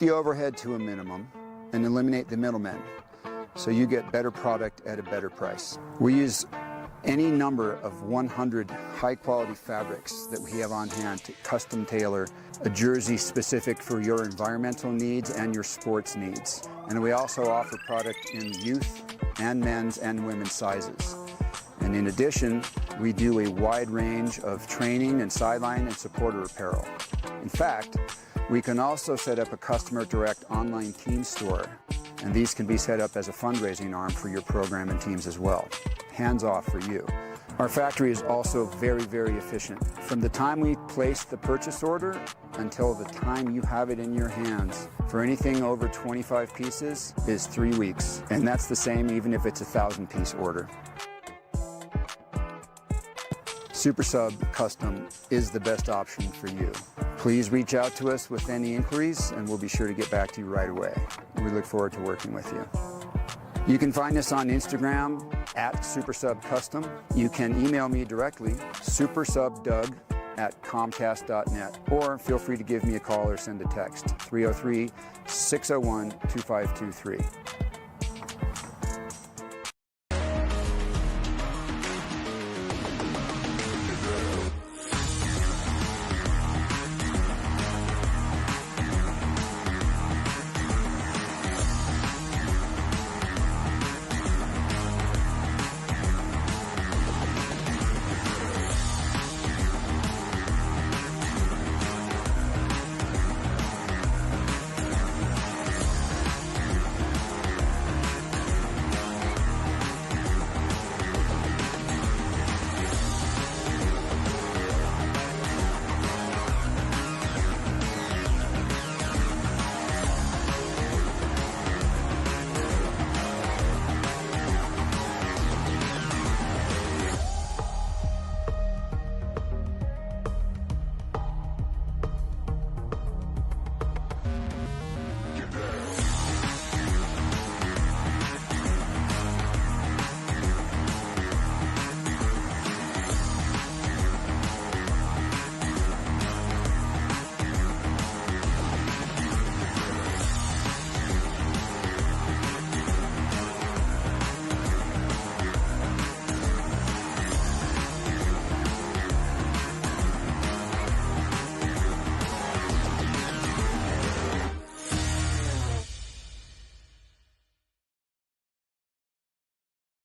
The overhead to a minimum and eliminate the middlemen, so you get better product at a better price. We use any number of 100 high-quality fabrics that we have on hand to custom tailor a jersey specific for your environmental needs and your sports needs. And we also offer product in youth and men's and women's sizes. And in addition, we do a wide range of training and sideline and supporter apparel. In fact, we can also set up a customer direct online team store, and these can be set up as a fundraising arm for your program and teams as well. Hands off for you. Our factory is also very, very efficient. From the time we place the purchase order until the time you have it in your hands, for anything over 25 pieces is 3 weeks. And that's the same even if it's a 1,000-piece order. SuperSub Custom is the best option for you. Please reach out to us with any inquiries and we'll be sure to get back to you right away. We look forward to working with you. You can find us on Instagram at SuperSub Custom. You can email me directly, supersubdoug@comcast.net, or feel free to give me a call or send a text, 303-601-2523.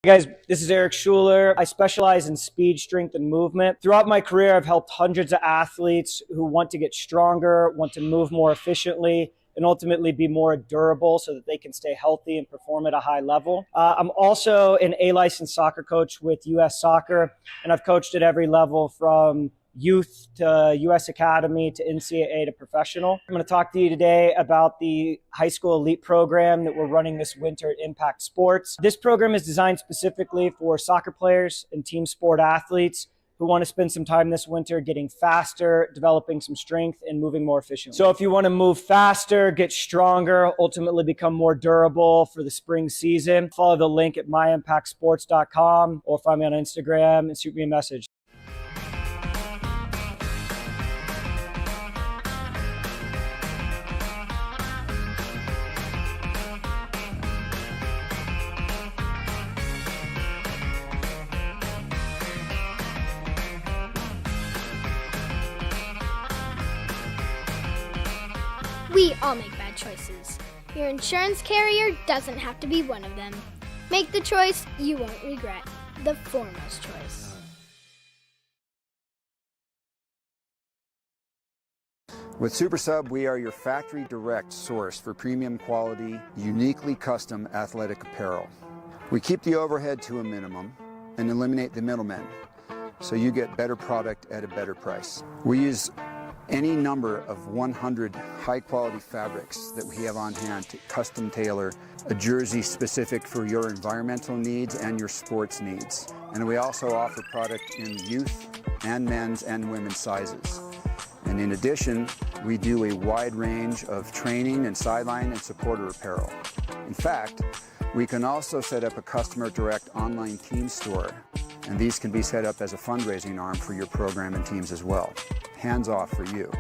Hey guys, this is Eric Schuler. I specialize in speed, strength, and movement. Throughout my career, I've helped hundreds of athletes who want to get stronger, want to move more efficiently, and ultimately be more durable so that they can stay healthy and perform at a high level. I'm also an A-licensed soccer coach with U.S. Soccer, and I've coached at every level from youth to U.S. Academy to NCAA to professional. I'm going to talk to you today about the high school elite program that we're running this winter at Impact Sports. This program is designed specifically for soccer players and team sport athletes who want to spend some time this winter getting faster, developing some strength, and moving more efficiently. So if you want to move faster, get stronger, ultimately become more durable for the spring season, follow the link at myimpactsports.com or find me on Instagram and shoot me a message. We all make bad choices. Your insurance carrier doesn't have to be one of them. Make the choice you won't regret. The foremost choice. With SuperSub, we are your factory direct source for premium quality, uniquely custom athletic apparel. We keep the overhead to a minimum and eliminate the middlemen, so you get better product at a better price. We use any number of 100 high-quality fabrics that we have on hand to custom tailor a jersey specific for your environmental needs and your sports needs. And we also offer product in youth and men's and women's sizes. And in addition, we do a wide range of training and sideline and supporter apparel. In fact, we can also set up a customer direct online team store, and these can be set up as a fundraising arm for your program and teams as well. Hands off for you.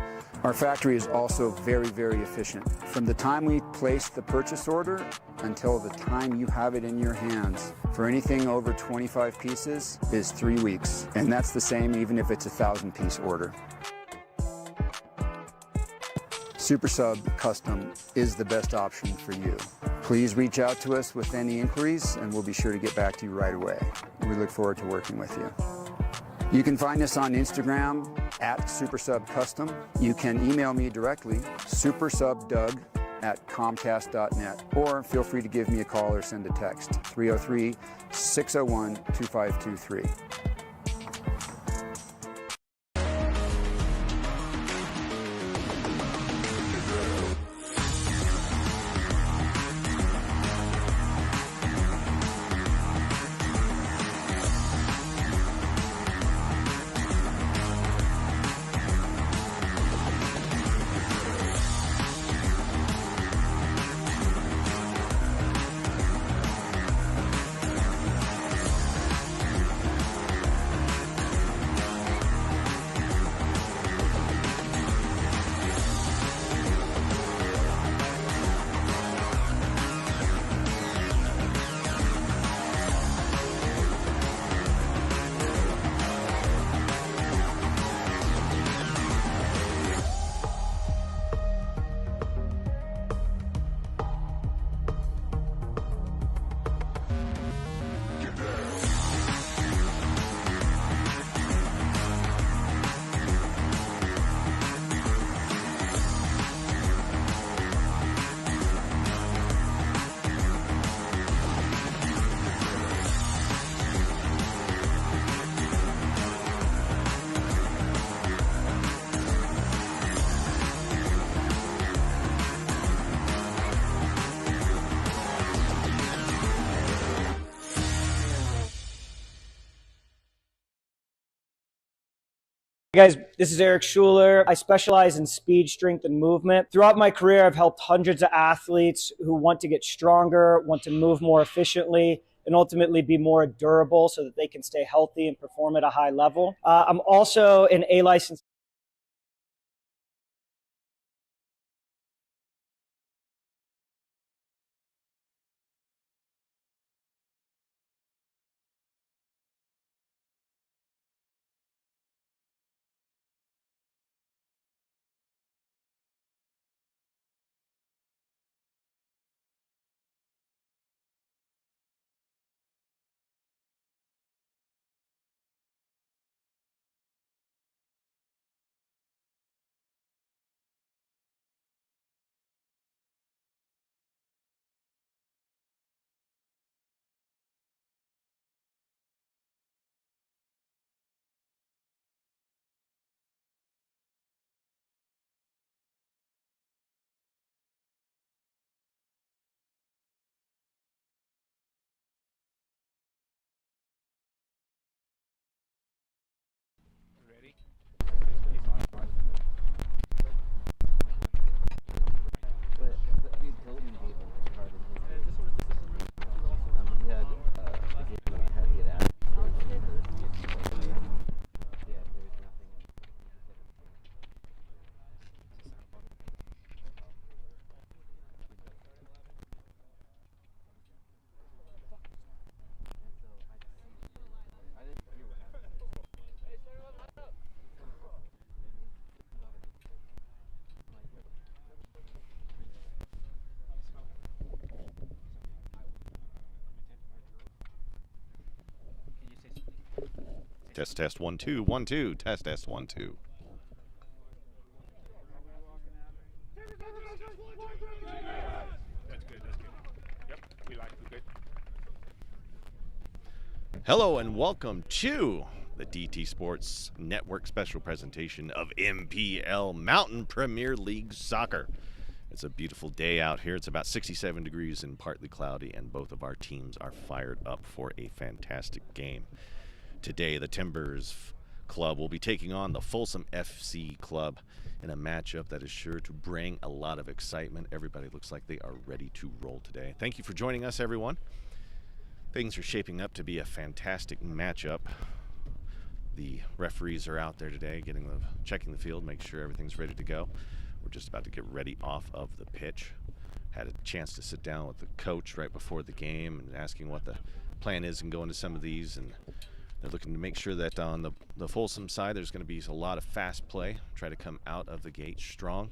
Our factory is also very, very efficient. From the time we place the purchase order until the time you have it in your hands, for anything over 25 pieces is 3 weeks. And that's the same even if it's a 1,000-piece order. SuperSub Custom is the best option for you. Please reach out to us with any inquiries and we'll be sure to get back to you right away. We look forward to working with you. You can find us on Instagram at SuperSub Custom. You can email me directly, supersubdoug@comcast.net, or feel free to give me a call or send a text, 303-601-2523. Hey guys, this is Eric Schuler. I specialize in speed, strength, and movement. Throughout my career, I've helped hundreds of athletes who want to get stronger, want to move more efficiently, and ultimately be more durable so that they can stay healthy and perform at a high level. I'm also an A-licensed Test 1 2 1 2 test 1 2. That's good. Yep, we like it. Good. Hello and welcome to the DT Sports Network special presentation of MPL Mountain Premier League Soccer. It's a beautiful day out here. It's about 67 degrees and partly cloudy, and both of our teams are fired up for a fantastic game. Today, the Timbers Club will be taking on the Folsom FC Club in a matchup that is sure to bring a lot of excitement. Everybody looks like they are ready to roll today. Thank you for joining us, everyone. Things are shaping up to be a fantastic matchup. The referees are out there today checking the field, make sure everything's ready to go. We're just about to get ready off of the pitch. Had a chance to sit down with the coach right before the game and asking what the plan is and go into some of these. And they're looking to make sure that on the Folsom side, there's going to be a lot of fast play. Try to come out of the gate strong.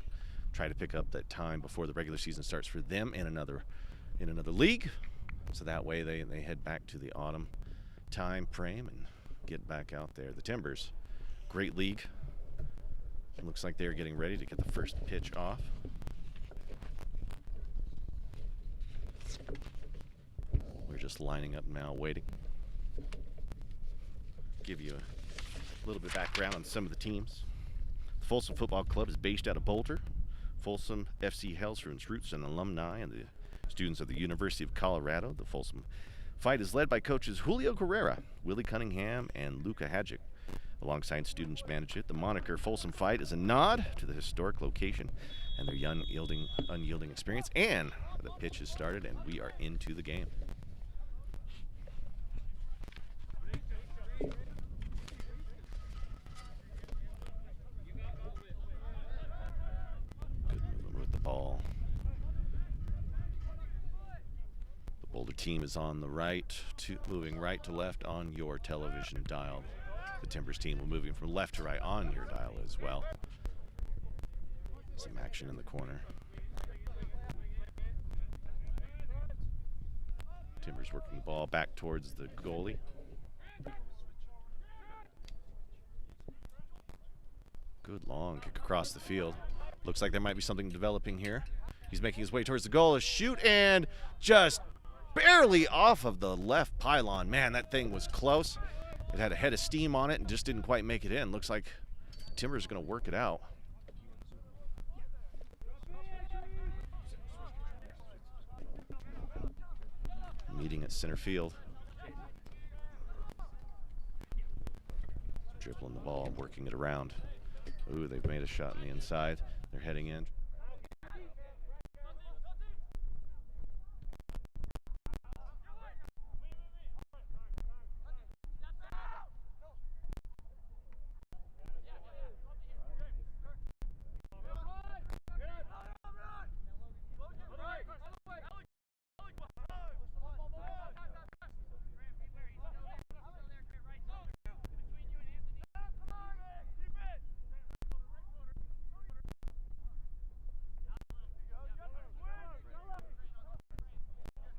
Try to pick up that time before the regular season starts for them in another league. So that way they head back to the autumn time frame and get back out there. The Timbers, great league. Looks like they're getting ready to get the first pitch off. We're just lining up now, waiting. Give you a little bit of background on some of the teams. The Folsom Football Club is based out of Boulder. Folsom FC hails from its roots and alumni and the students of the University of Colorado. The Folsom Fight is led by coaches Julio Carrera, Willie Cunningham, and Luca Hadjic. Alongside students manage it, the moniker Folsom Fight is a nod to the historic location and their unyielding experience. And the pitch has started, and we are into the game. Good movement with the ball. The Boulder team is on the right, moving right to left on your television dial. The Timbers team will moving from left to right on your dial as well. Some action in the corner. Timbers working the ball back towards the goalie. Good long kick across the field. Looks like there might be something developing here. He's making his way towards the goal. A shoot and just barely off of the left pylon. Man, that thing was close. It had a head of steam on it and just didn't quite make it in. Looks like Timbers is going to work it out. Meeting at center field. Dribbling the ball, working it around. Ooh, they've made a shot on the inside. They're heading in.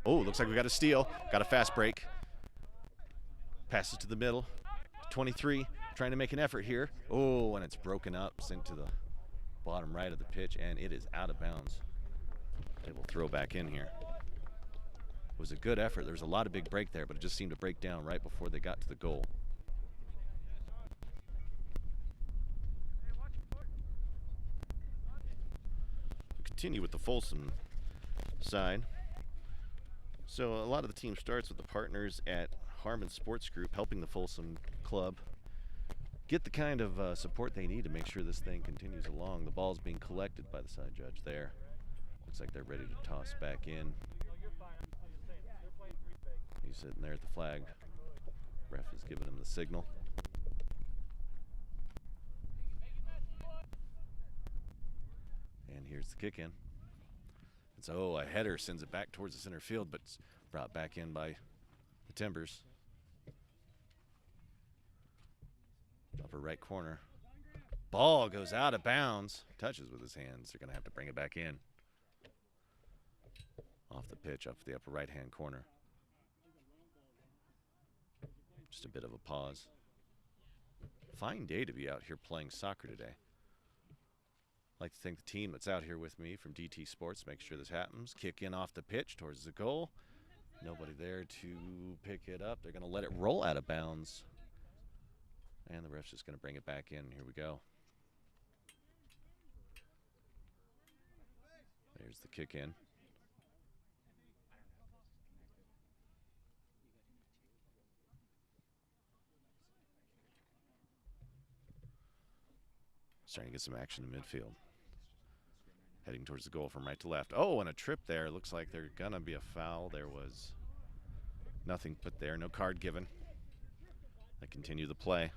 Oh, looks like we got a steal. Got a fast break. Passes to the middle. 23, trying to make an effort here. Oh, and it's broken up, sent to the bottom right of the pitch, and it is out of bounds. They will throw back in here. It was a good effort. There was a lot of big break there, but it just seemed to break down right before they got to the goal. We continue with the Folsom side. So a lot of the team starts with the partners at Harmon Sports Group, helping the Folsom club get the kind of support they need to make sure this thing continues along. The ball's being collected by the side judge there. Looks like they're ready to toss back in. He's sitting there at the flag. Ref is giving him the signal. And here's the kick in. So a header sends it back towards the center field, but it's brought back in by the Timbers. Upper right corner. Ball goes out of bounds. Touches with his hands. They're going to have to bring it back in. Off the pitch, up the upper right-hand corner. Just a bit of a pause. Fine day to be out here playing soccer today. I'd like to thank the team that's out here with me from DT Sports. Make sure this happens. Kick in off the pitch towards the goal. Nobody there to pick it up. They're going to let it roll out of bounds. And the ref's just going to bring it back in. Here we go. There's the kick in. Starting to get some action in midfield. Heading towards the goal from right to left. Oh, and a trip there. Looks like there's going to be a foul. There was nothing put there. No card given. They continue the play.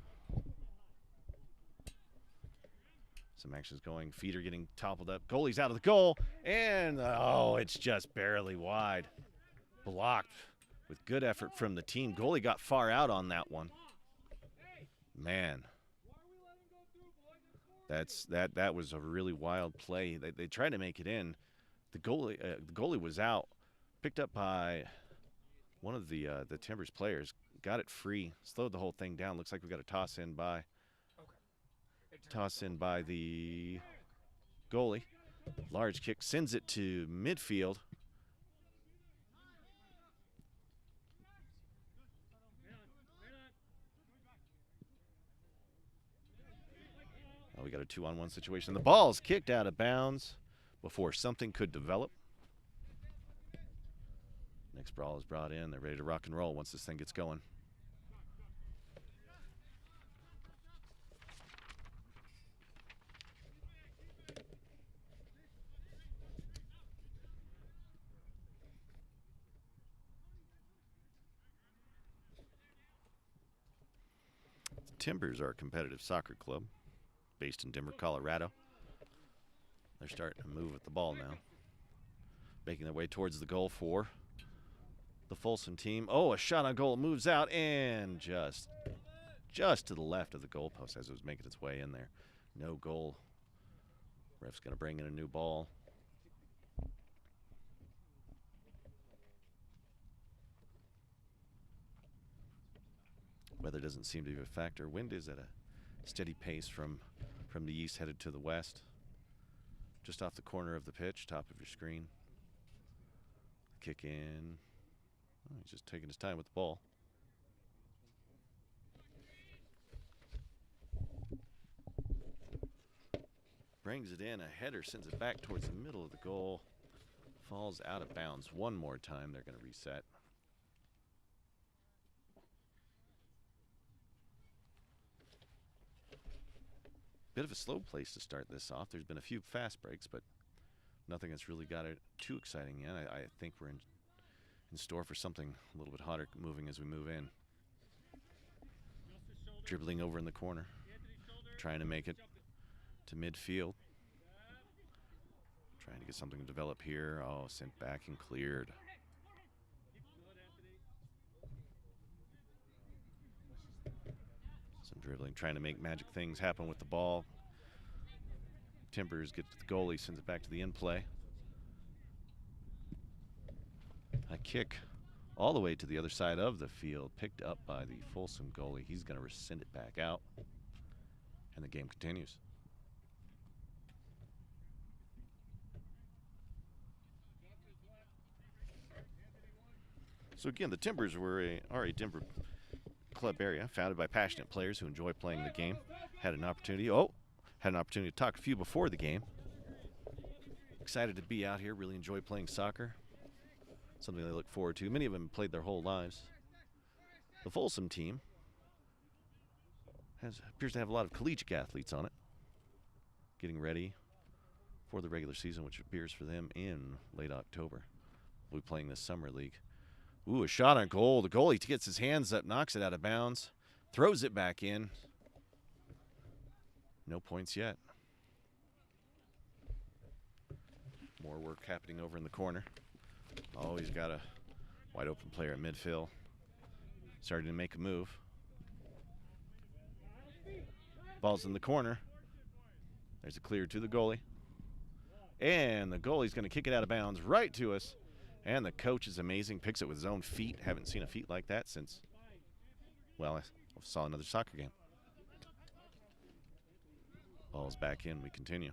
Some action's going. Feeder getting toppled up. Goalie's out of the goal. And, oh, it's just barely wide. Blocked with good effort from the team. Goalie got far out on that one. Man. That was a really wild play. They tried to make it in. The goalie was out. Picked up by one of the Timbers players. Got it free. Slowed the whole thing down. Looks like we got a toss in by the goalie. Large kick sends it to midfield. Oh, we got a 2-on-1 situation. The ball's kicked out of bounds before something could develop. Next brawl is brought in. They're ready to rock and roll once this thing gets going. Timbers are a competitive soccer club based in Denver, Colorado. They're starting to move with the ball now, making their way towards the goal for the Folsom team. Oh, a shot on goal, moves out, and just to the left of the goalpost as it was making its way in there. No goal. Ref's going to bring in a new ball. Weather doesn't seem to be a factor. Wind is at a steady pace from the east headed to the west. Just off the corner of the pitch, top of your screen. Kick in. Oh, he's just taking his time with the ball. Brings it in. A header sends it back towards the middle of the goal. Falls out of bounds one more time. They're going to reset. Bit of a slow place to start this off. There's been a few fast breaks, but nothing that's really got it too exciting yet. I think we're in store for something a little bit hotter moving as we move in. Dribbling over in the corner, trying to make it to midfield. Trying to get something to develop here. Oh, sent back and cleared. Some dribbling, trying to make magic things happen with the ball. Timbers get to the goalie, sends it back to the in-play. A kick all the way to the other side of the field, picked up by the Folsom goalie. He's going to send it back out, and the game continues. So again, the Timbers are a Denver club area founded by passionate players who enjoy playing the game. Had an opportunity to talk to a few before the game. Excited to be out here, really enjoy playing soccer. Something they look forward to. Many of them played their whole lives. The Folsom team appears to have a lot of collegiate athletes on it, getting ready for the regular season, which appears for them in late October. We'll be playing this summer league. Ooh, a shot on goal. The goalie gets his hands up, knocks it out of bounds, throws it back in. No points yet. More work happening over in the corner. Oh, he's got a wide open player at midfield. Starting to make a move. Ball's in the corner. There's a clear to the goalie. And the goalie's going to kick it out of bounds right to us. And the coach is amazing. Picks it with his own feet. Haven't seen a feet like that since, well, I saw another soccer game. Ball's back in. We continue.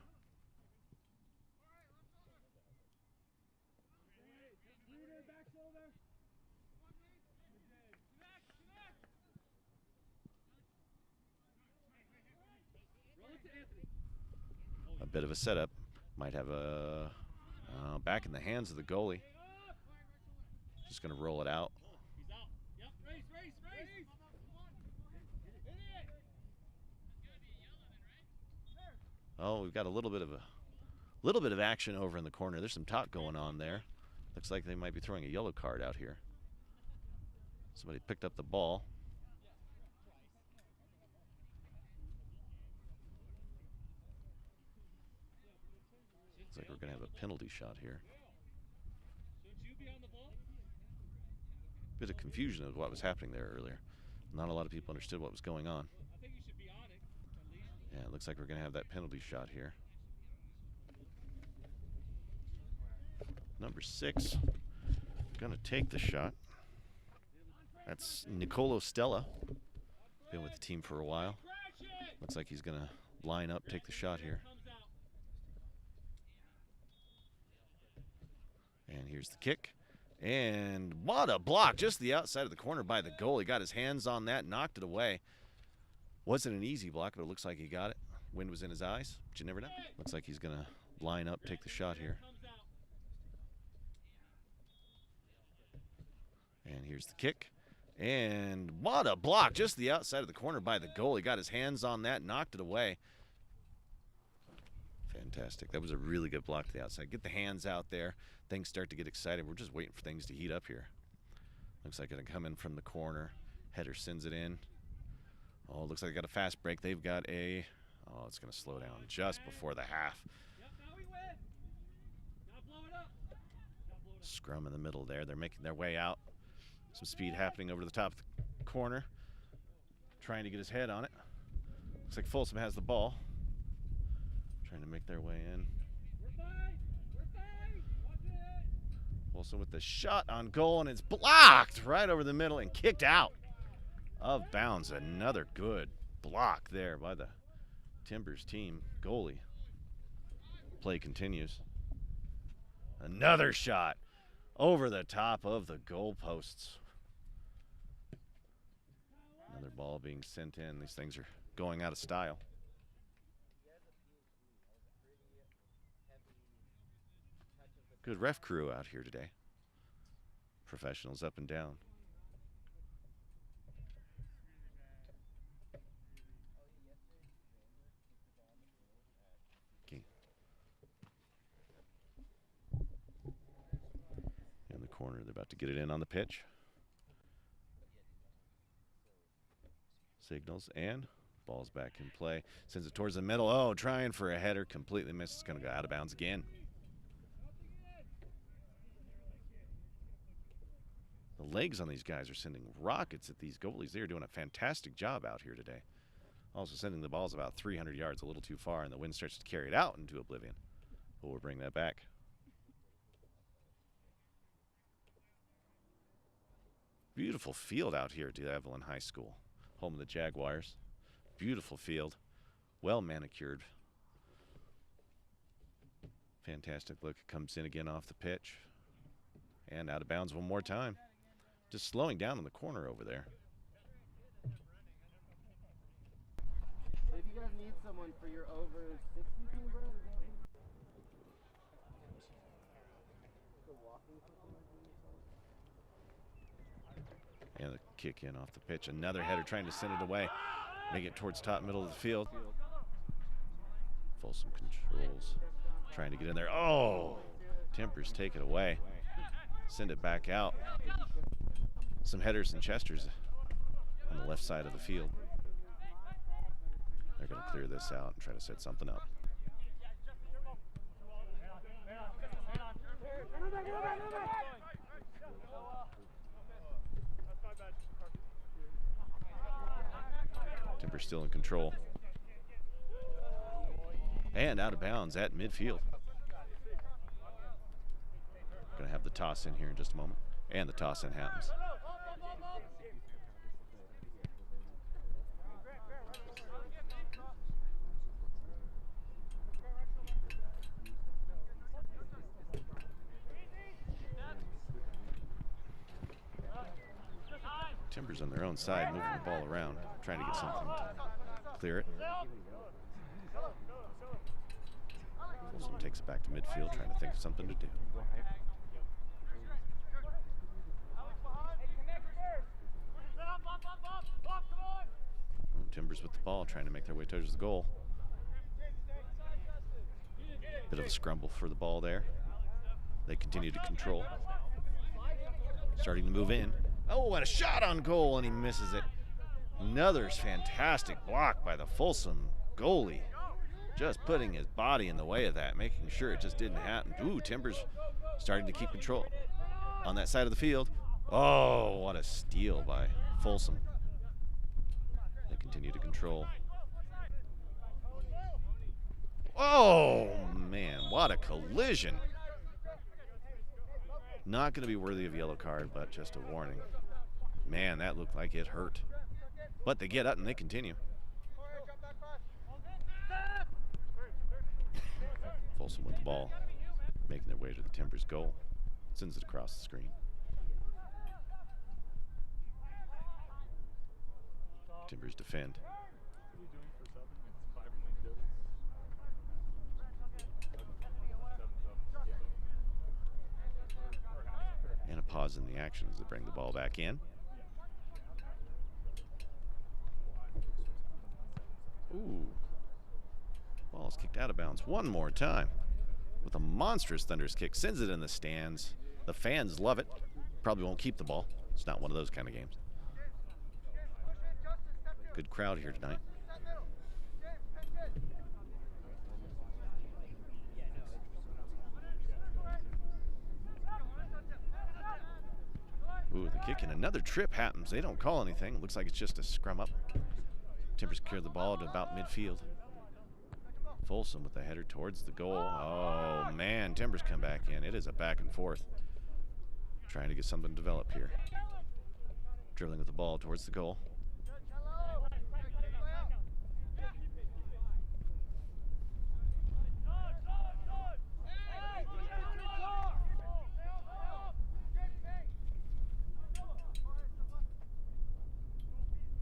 A bit of a setup. Might have a back in the hands of the goalie. Just going to roll it out. Oh, we've got a little bit of action over in the corner. There's some talk going on there. Looks like they might be throwing a yellow card out here. Somebody picked up the ball. Looks like we're going to have a penalty shot here. Bit of confusion of what was happening there earlier. Not a lot of people understood what was going on. Yeah, it looks like we're going to have that penalty shot here. Number 6 going to take the shot. That's Nicolo Stella. Been with the team for a while. Looks like he's going to line up, take the shot here. And here's the kick. And what a block, just the outside of the corner by the goal. He got his hands on that, knocked it away. Wasn't an easy block, but it looks like he got it. Wind was in his eyes, but you never know. Looks like he's going to line up, take the shot here. And here's the kick. And what a block, just the outside of the corner by the goal. He got his hands on that, knocked it away. Fantastic. That was a really good block to the outside. Get the hands out there. Things start to get excited. We're just waiting for things to heat up here. Looks like it'll come in from the corner. Header sends it in. Oh, looks like they got a fast break. They've got a... Oh, it's going to slow down just before the half. Scrum in the middle there. They're making their way out. Some speed happening over to the top of the corner. Trying to get his head on it. Looks like Folsom has the ball. Trying to make their way in. Folsom with the shot on goal, and it's blocked right over the middle and kicked out of bounds. Another good block there by the Timbers team goalie. Play continues. Another shot over the top of the goal posts. Another ball being sent in. These things are going out of style. Good ref crew out here today. Professionals up and down. Okay. In the corner, they're about to get it in on the pitch. Signals, and ball's back in play. Sends it towards the middle. Oh, trying for a header. Completely missed. It's going to go out of bounds again. The legs on these guys are sending rockets at these goalies. They are doing a fantastic job out here today. Also sending the balls about 300 yards, a little too far, and the wind starts to carry it out into oblivion. But we'll bring that back. Beautiful field out here at Evelyn High School, home of the Jaguars. Beautiful field, well manicured. Fantastic look. It comes in again off the pitch. And out of bounds one more time. Just slowing down in the corner over there. If you guys need someone for your over 60 team, bro, And the kick in off the pitch. Another header trying to send it away. Make it towards top middle of the field. Folsom controls. Trying to get in there. Oh! Timbers take it away. Send it back out. Some headers and chesters on the left side of the field. They're going to clear this out and try to set something up. Timbers still in control. And out of bounds at midfield. Going to have the toss in here in just a moment. And the toss in happens. Timbers on their own side, moving the ball around, trying to get something to clear it. Folsom takes it back to midfield, trying to think of something to do. Timbers with the ball, trying to make their way towards the goal. Bit of a scramble for the ball there. They continue to control. Starting to move in. Oh, and a shot on goal, and he misses it. Another fantastic block by the Folsom goalie. just putting his body in the way of that, making sure it just didn't happen. Ooh, Timbers starting to keep control on that side of the field. Oh, what a steal by Folsom. They continue to control. Oh, man, what a collision. Not going to be worthy of a yellow card, but just a warning. Man, that looked like it hurt. But they get up and they continue. Folsom with the ball, making their way to the Timbers goal. Sends it across the screen. Timbers defend. And a pause in the action as they bring the ball back in. Ooh. Ball's kicked out of bounds one more time with a monstrous thunderous kick. Sends it in the stands. The fans love it. Probably won't keep the ball. It's not one of those kind of games. Good crowd here tonight. Ooh, the kick and another trip happens. They don't call anything. Looks like it's just a scrum up. Timbers clear the ball to about midfield. Folsom with the header towards the goal. Oh, man, Timbers come back in. It is a back and forth. Trying to get something developed here. Dribbling with the ball towards the goal.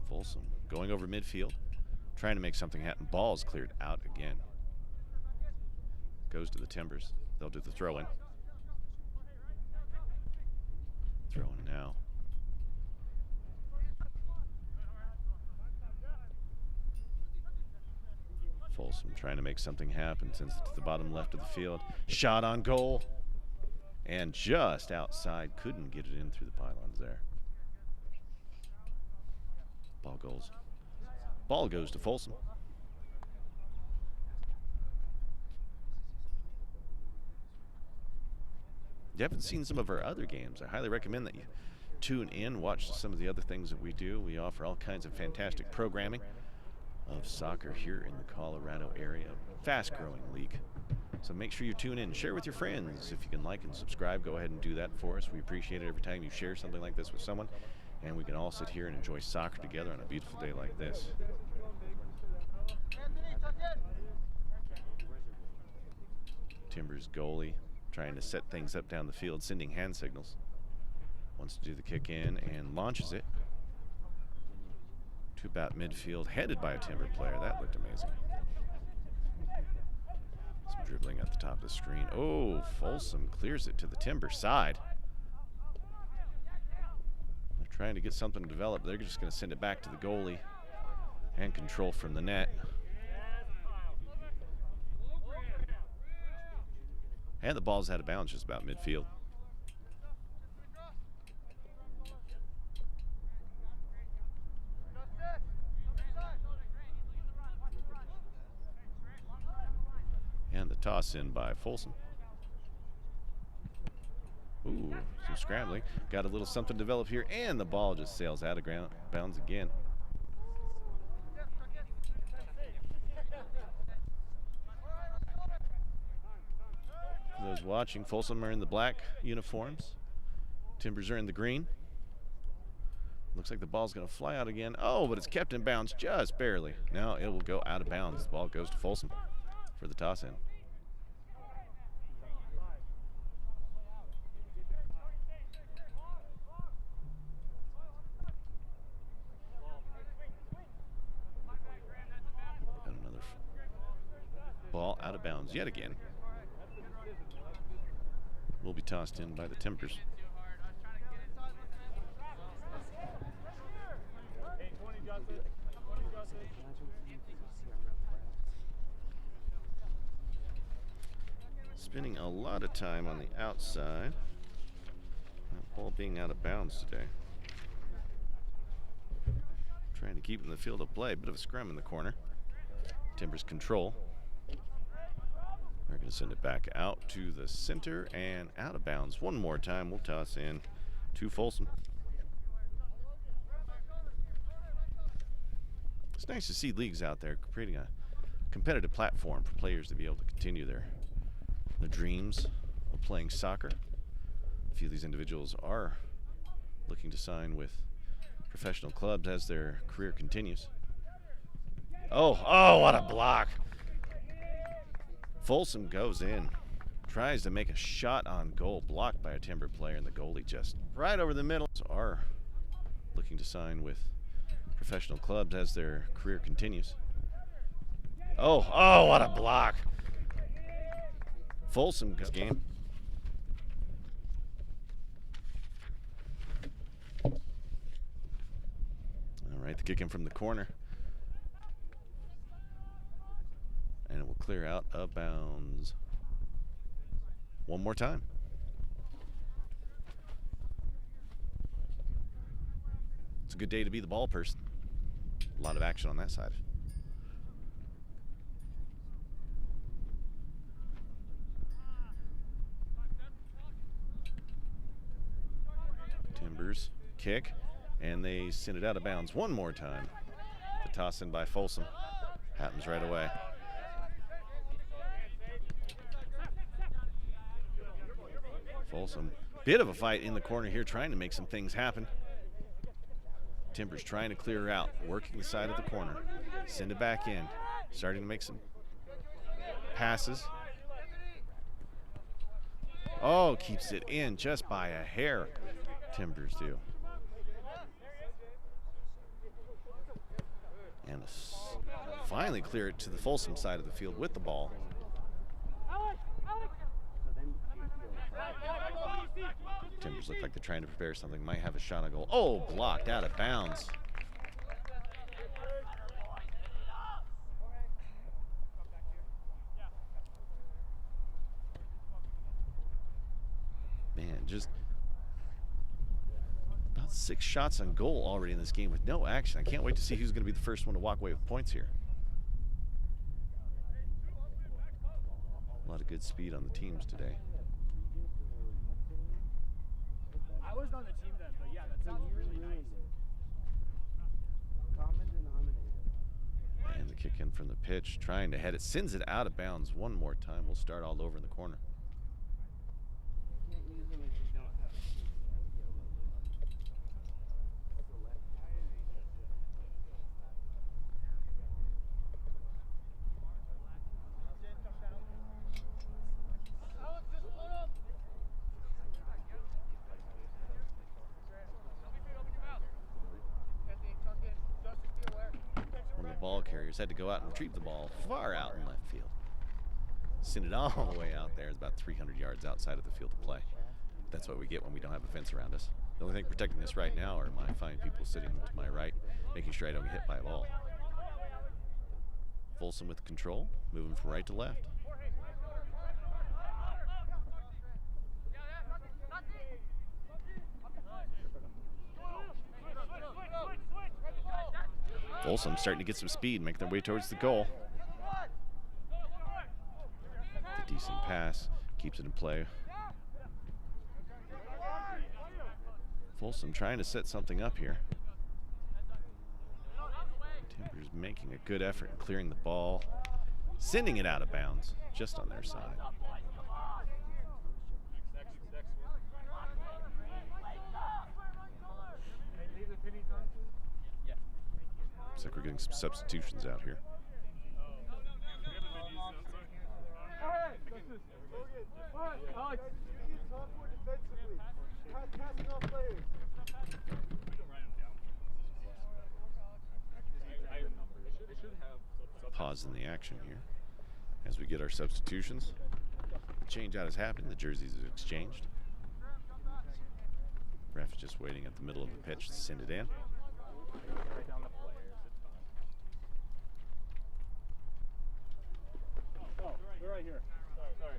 Folsom going over midfield, trying to make something happen. Ball's cleared out again. Goes to the Timbers. They'll do the throw-in. Throw-in now. Folsom trying to make something happen. Sends it to the bottom left of the field. Shot on goal. And just outside. Couldn't get it in through the pylons there. Ball goes to Folsom. If you haven't seen some of our other games, I highly recommend that you tune in, watch some of the other things that we do. We offer all kinds of fantastic programming of soccer here in the Colorado area. Fast-growing league. So make sure you tune in. Share with your friends. If you can like and subscribe, go ahead and do that for us. We appreciate it every time you share something like this with someone. And we can all sit here and enjoy soccer together on a beautiful day like this. Timbers goalie trying to set things up down the field, sending hand signals. Wants to do the kick in and launches it to about midfield, headed by a Timber player. That looked amazing. Some dribbling at the top of the screen. Oh, Folsom clears it to the Timber side. Trying to get something developed. They're just going to send it back to the goalie and control from the net. And the ball's out of bounds just about midfield. And the toss in by Folsom. Ooh, some scrambling. Got a little something developed here, and the ball just sails out of bounds again. For those watching, Folsom are in the black uniforms. Timbers are in the green. Looks like the ball's going to fly out again. Oh, but it's kept in bounds just barely. Now it will go out of bounds. The ball goes to Folsom for the toss in. Ball out of bounds yet again. Will be tossed in by the Timbers. Spending a lot of time on the outside. That ball being out of bounds today. Trying to keep in the field of play. Bit of a scrum in the corner. Timbers control. We're going to send it back out to the center and out of bounds. One more time, we'll toss in to Folsom. It's nice to see leagues out there creating a competitive platform for players to be able to continue their dreams of playing soccer. A few of these individuals are looking to sign with professional clubs as their career continues. Oh, what a block. Folsom goes in, tries to make a shot on goal, blocked by a Timber player, and the goalie just right over the middle. Are looking to sign with professional clubs as their career continues. Oh, what a block. Folsom game. All right, the kick in from the corner. And it will clear out of bounds one more time. It's a good day to be the ball person. A lot of action on that side. Timbers kick, and they send it out of bounds one more time. The toss in by Folsom happens right away. Folsom, bit of a fight in the corner here, trying to make some things happen. Timbers trying to clear her out, working the side of the corner. Send it back in, starting to make some passes. Oh, keeps it in just by a hair. Timbers do. And finally clear it to the Folsom side of the field with the ball. Timbers look like they're trying to prepare something. Might have a shot on goal. Oh, blocked out of bounds. Man, just about 6 shots on goal already in this game with no action. I can't wait to see who's going to be the first one to walk away with points here. A lot of good speed on the teams today. I was on the team then, but yeah, that sounds really nice. Common denominator. And the kick in from the pitch, trying to head it, sends it out of bounds one more time. We'll start all over in the corner. Can't use them if you don't have. One of the ball carriers had to go out and retrieve the ball far out in left field. Send it all the way out there. It's about 300 yards outside of the field of play. That's what we get when we don't have a fence around us. The only thing protecting us right now are my fine people sitting to my right, making sure I don't get hit by a ball. Folsom with control, moving from right to left. Folsom starting to get some speed, make their way towards the goal. The decent pass, keeps it in play. Folsom trying to set something up here. Timbers making a good effort in clearing the ball, sending it out of bounds, just on their side. Looks like we're getting some substitutions out here. Pause in the action here as we get our substitutions. The change out has happened. The jerseys are exchanged. Ref is just waiting at the middle of the pitch to send it in. Oh, they're right here. Sorry.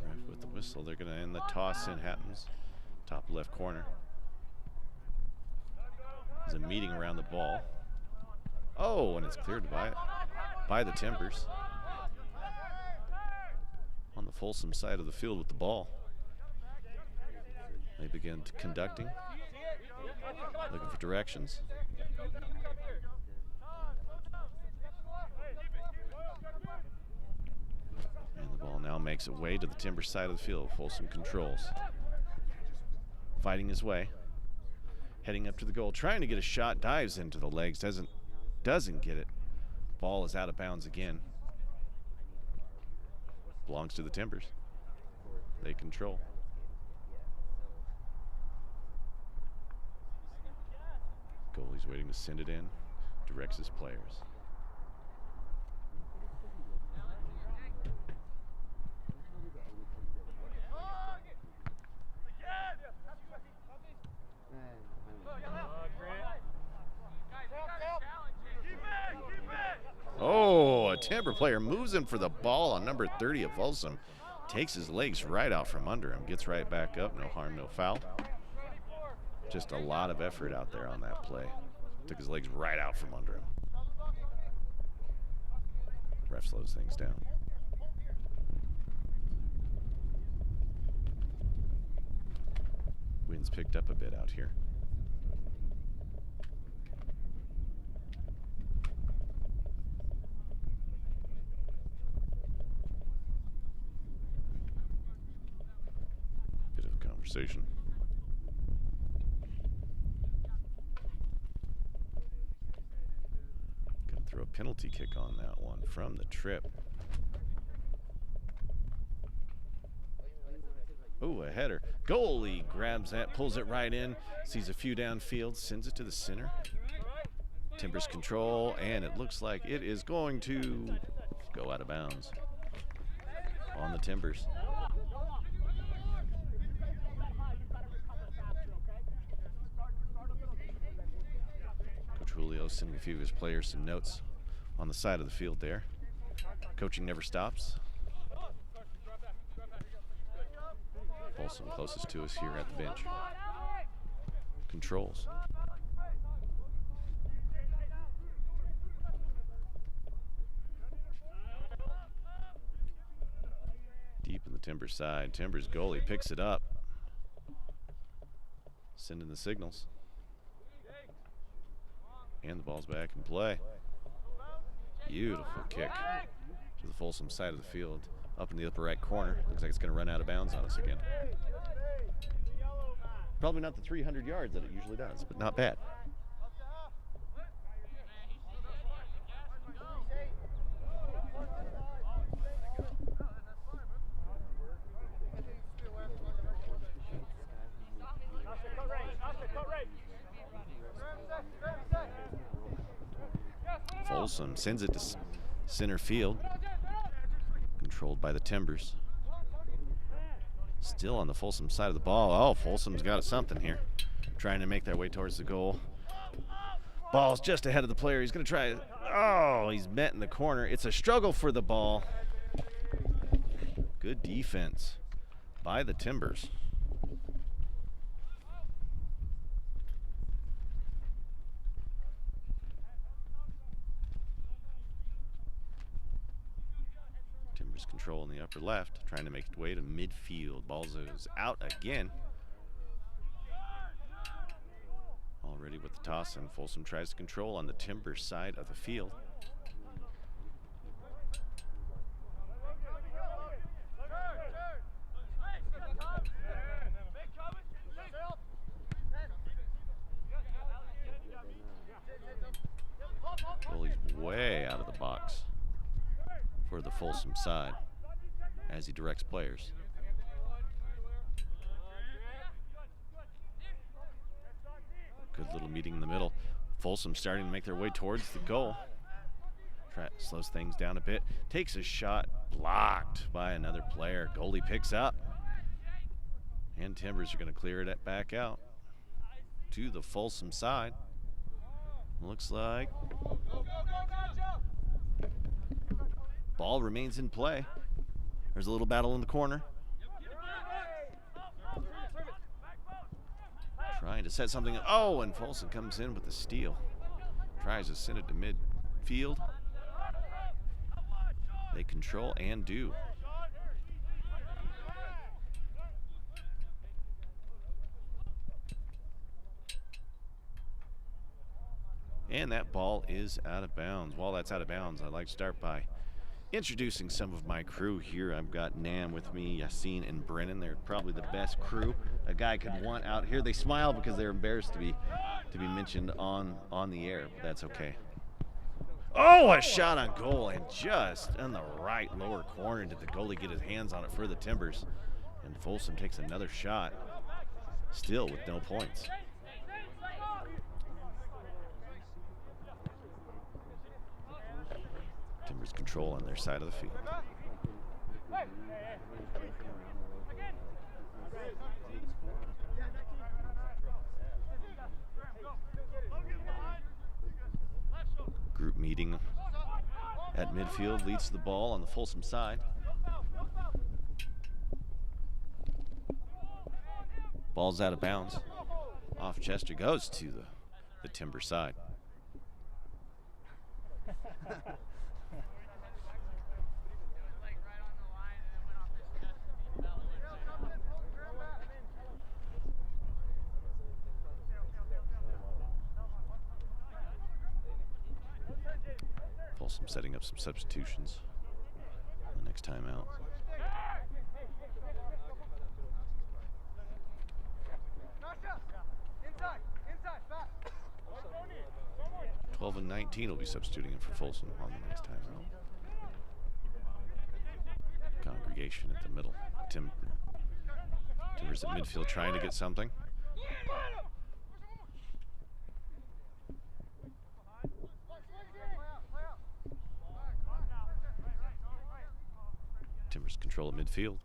Ref with the whistle. They're going to end the toss in happens. Top left corner. There's a meeting around the ball. Oh, and it's cleared by the Timbers. On the Folsom side of the field with the ball. They begin conducting, looking for directions. And the ball now makes its way to the Timber side of the field. Folsom controls. Fighting his way. Heading up to the goal, trying to get a shot, dives into the legs, doesn't get it. Ball is out of bounds again. Belongs to the Timbers. They control. Goalie's waiting to send it in, directs his players. Oh, a Timber player moves in for the ball on number 30 of Folsom. Takes his legs right out from under him. Gets right back up. No harm, no foul. Just a lot of effort out there on that play. Took his legs right out from under him. Ref slows things down. Wind's picked up a bit out here. Bit of a conversation. Gonna throw a penalty kick on that one from the trip. Ooh, a header. Goalie grabs that, pulls it right in, sees a few downfield, sends it to the center. Timbers control, and it looks like it is going to go out of bounds on the Timbers. Coach Julio sending a few of his players some notes on the side of the field there. Coaching never stops. Folsom closest to us here at the bench. Controls. Deep in the Timbers side. Timbers goalie picks it up. Sending the signals. And the ball's back in play. Beautiful kick to the Folsom side of the field. Up in the upper right corner. Looks like it's going to run out of bounds on us again. Probably not the 300 yards that it usually does, but not bad. Folsom sends it to center field. Controlled by the Timbers. Still on the Folsom side of the ball. Oh, Folsom's got something here. Trying to make their way towards the goal. Ball's just ahead of the player. He's going to try. Oh, he's met in the corner. It's a struggle for the ball. Good defense by the Timbers. Control in the upper left, trying to make its way to midfield. Ball is out again. Already with the toss, and Folsom tries to control on the Timber side of the field. Goalie's way out of the box for the Folsom side as he directs players. Good little meeting in the middle. Folsom starting to make their way towards the goal. Slows things down a bit. Takes a shot, blocked by another player. Goalie picks up. And Timbers are going to clear it back out to the Folsom side. Looks like ball remains in play. There's a little battle in the corner. trying to set something up. Oh, and Folsom comes in with the steal. Tries to send it to midfield. They control and do. And that ball is out of bounds. While that's out of bounds, I'd like to start by introducing some of my crew here. I've got Nam with me, Yassine and Brennan. They're probably the best crew a guy could want out here. They smile because they're embarrassed to be mentioned on the air, but that's okay. Oh, a shot on goal, and just in the right lower corner did the goalie get his hands on it for the Timbers. And Folsom takes another shot, still with no points. Timbers control on their side of the field. Group meeting at midfield leads to the ball on the Folsom side. Ball's out of bounds. Off Chester, goes to the Timber side. Folsom setting up some substitutions the next time out. 12 and 19 will be substituting in for Folsom on the next time out. Congregation at the middle. Timbers at midfield trying to get something. Timbers control at midfield.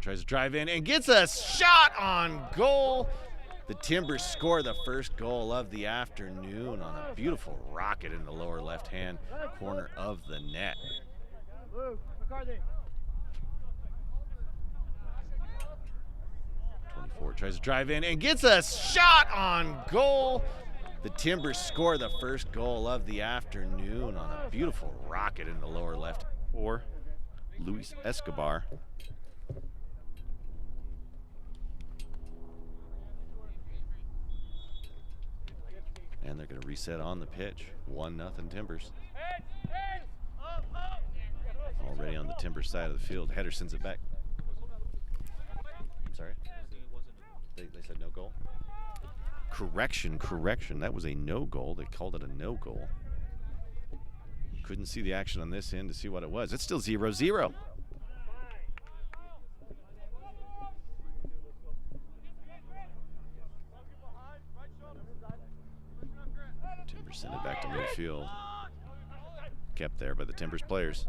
Tries to drive in and gets a shot on goal. The Timbers score the first goal of the afternoon on a beautiful rocket in the lower left-hand corner of the net. 24 tries to drive in and gets a shot on goal. The Timbers score the first goal of the afternoon on a beautiful rocket in the lower left. Or Luis Escobar. And they're going to reset on the pitch. 1-0 Timbers. Already on the Timbers side of the field. Header sends it back. I'm sorry? They said no goal? Correction. That was a no goal. They called it a no goal. Couldn't see the action on this end to see what it was. It's still 0-0. Timbers send it back to midfield. Kept there by the Timbers players.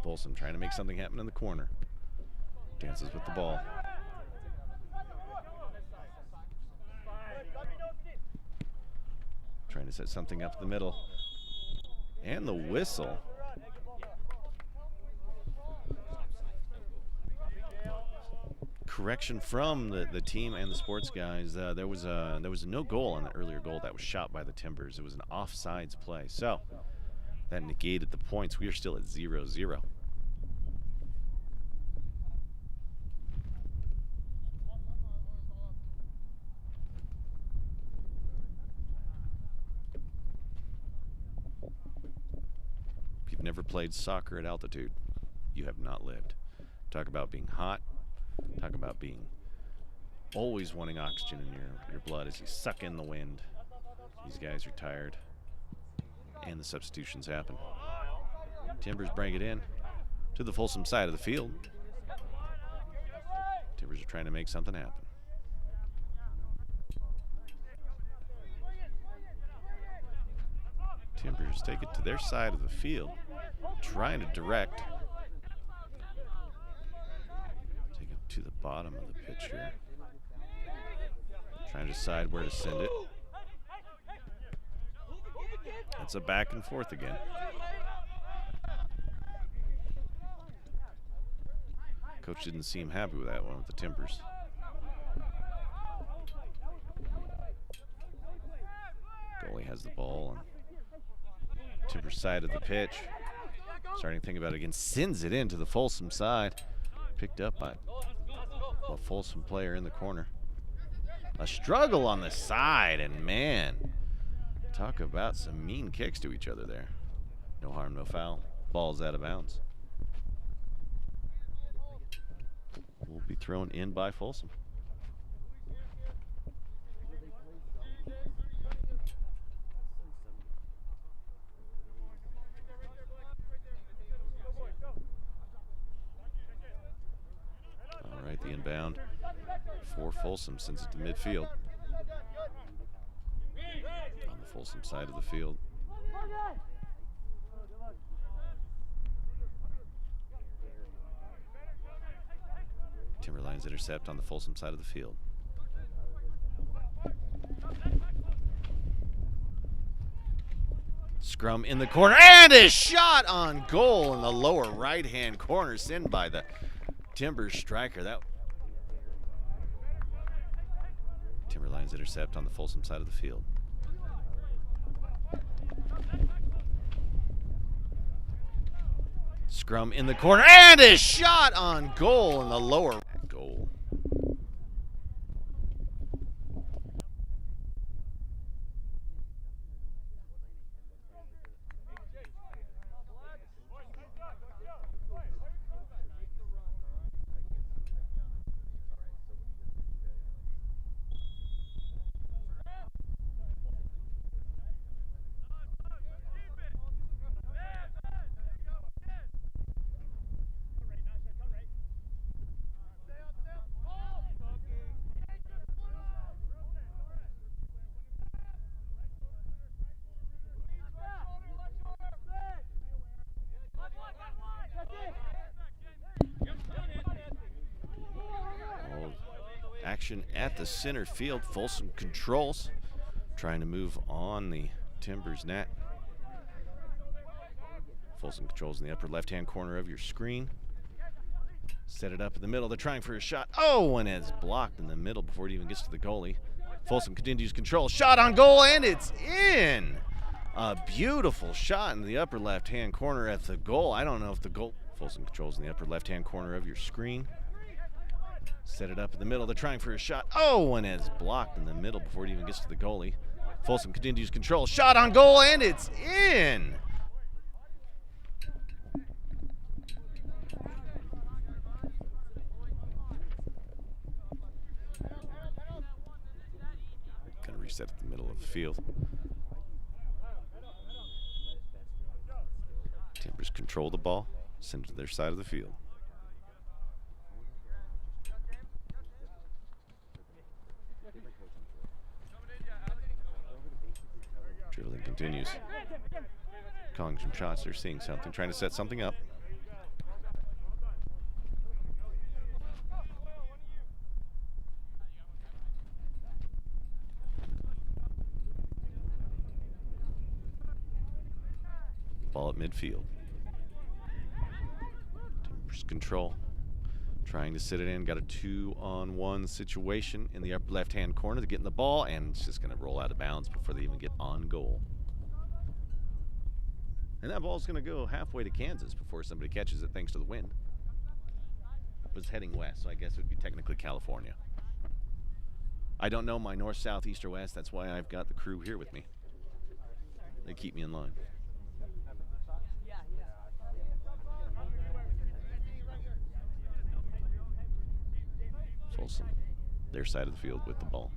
Folsom trying to make something happen in the corner. Dances with the ball. Trying to set something up the middle. And the whistle. Correction from the team and the sports guys. There was a no goal on the earlier goal that was shot by the Timbers. It was an offsides play. So that negated the points. We are still at 0-0. If you've never played soccer at altitude, you have not lived. Talk about being hot. Talk about being always wanting oxygen in your blood as you suck in the wind. These guys are tired. And the substitutions happen. Timbers bring it in to the Folsom side of the field. Timbers are trying to make something happen. Timbers take it to their side of the field, trying to direct. Take it to the bottom of the pitch here. Trying to decide where to send it. It's a back and forth again. Coach didn't seem happy with that one with the Timbers. Goalie has the ball on Timbers' side of the pitch. Starting to think about it again. Sends it into the Folsom side. Picked up by a Folsom player in the corner. A struggle on the side, and man, talk about some mean kicks to each other there. No harm, no foul. Ball's out of bounds. Will be thrown in by Folsom. All right, the inbound for Folsom sends it to midfield. On the Folsom side of the field. Timberlines intercept on the Folsom side of the field. Scrum in the corner, and a shot on goal in the lower right-hand corner, sent by the Timbers striker. That Timberlines intercept on the Folsom side of the field. Scrum in the corner, and a shot on goal in the lower goal. Action at the center field. Folsom controls, trying to move on the Timbers net. Folsom controls in the upper left-hand corner of your screen. Set it up in the middle. They're trying for a shot. Oh, and it's blocked in the middle before it even gets to the goalie. Folsom continues control. Shot on goal, and it's in. A beautiful shot in the upper left-hand corner at the goal. I don't know if the goal. Folsom controls in the upper left-hand corner of your screen. Set it up in the middle. They're trying for a shot. Oh, and it's blocked in the middle before it even gets to the goalie. Folsom continues control. Shot on goal, and it's in. Gonna reset at the middle of the field. Timbers control the ball. Send it to their side of the field. Dribbling continues. Calling some shots. They're seeing something. Trying to set something up. Ball at midfield. Timbers control. Trying to sit it in. Got a 2-on-1 situation in the upper left-hand corner. They're getting the ball, and it's just going to roll out of bounds before they even get on goal. And that ball's going to go halfway to Kansas before somebody catches it thanks to the wind. It was heading west, so I guess it would be technically California. I don't know my north, south, east, or west. That's why I've got the crew here with me. They keep me in line. Folsom, their side of the field with the ball.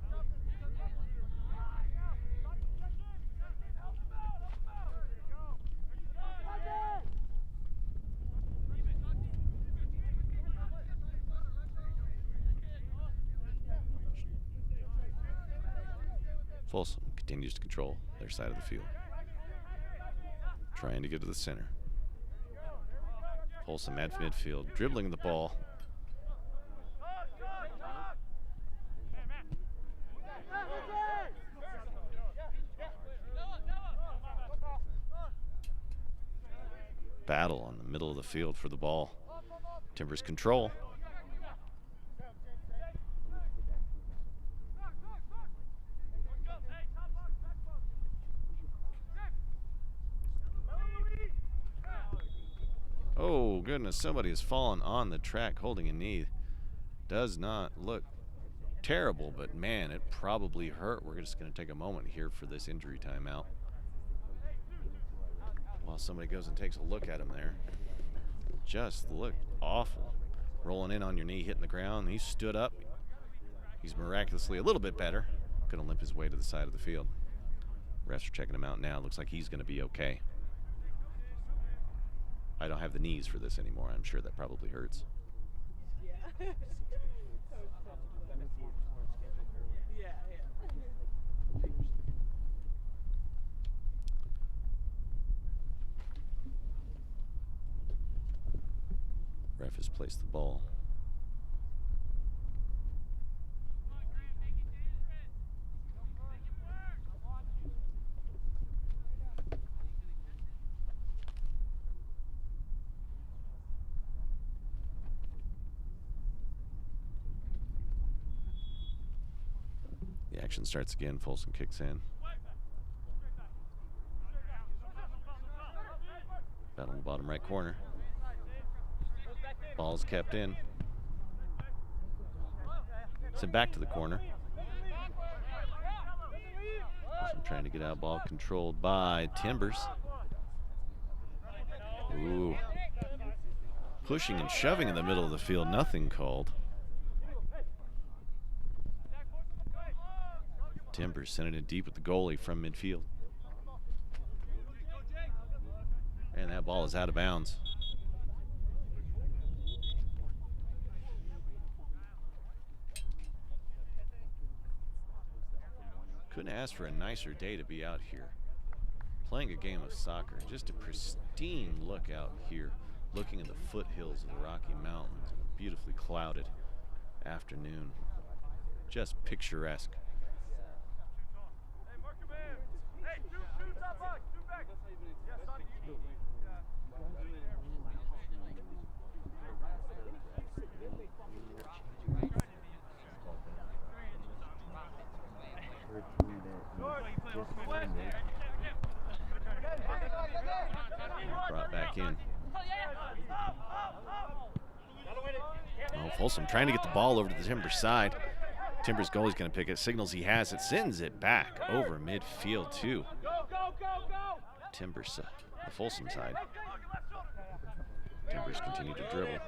Folsom continues to control their side of the field. Trying to get to the center. Folsom at midfield, dribbling the ball. battle on the middle of the field for the ball. Timbers control. Oh, goodness, somebody has fallen on the track holding a knee. Does not look terrible, but man, it probably hurt. We're just going to take a moment here for this injury timeout while somebody goes and takes a look at him there. Just looked awful. Rolling in on your knee, hitting the ground. He stood up. He's miraculously a little bit better. Going to limp his way to the side of the field. Refs are checking him out now. Looks like he's going to be okay. I don't have the knees for this anymore. I'm sure that probably hurts. Yeah. Ref has placed the ball. The action starts again. Folsom kicks in. Battle in the bottom right corner. Ball's kept in. Sent back to the corner. Folsom trying to get out. Ball controlled by Timbers. Ooh. Pushing and shoving in the middle of the field. Nothing called. Timbers sent it in deep with the goalie from midfield. And that ball is out of bounds. Couldn't ask for a nicer day to be out here playing a game of soccer. Just a pristine look out here, looking at the foothills of the Rocky Mountains. A beautifully clouded afternoon. Just picturesque. Brought back in. Oh, Folsom trying to get the ball over to the Timbers side. Timbers goalie's going to pick it. Signals he has it. Sends it back over midfield too. Timbers, the Folsom side. Timbers continue to dribble.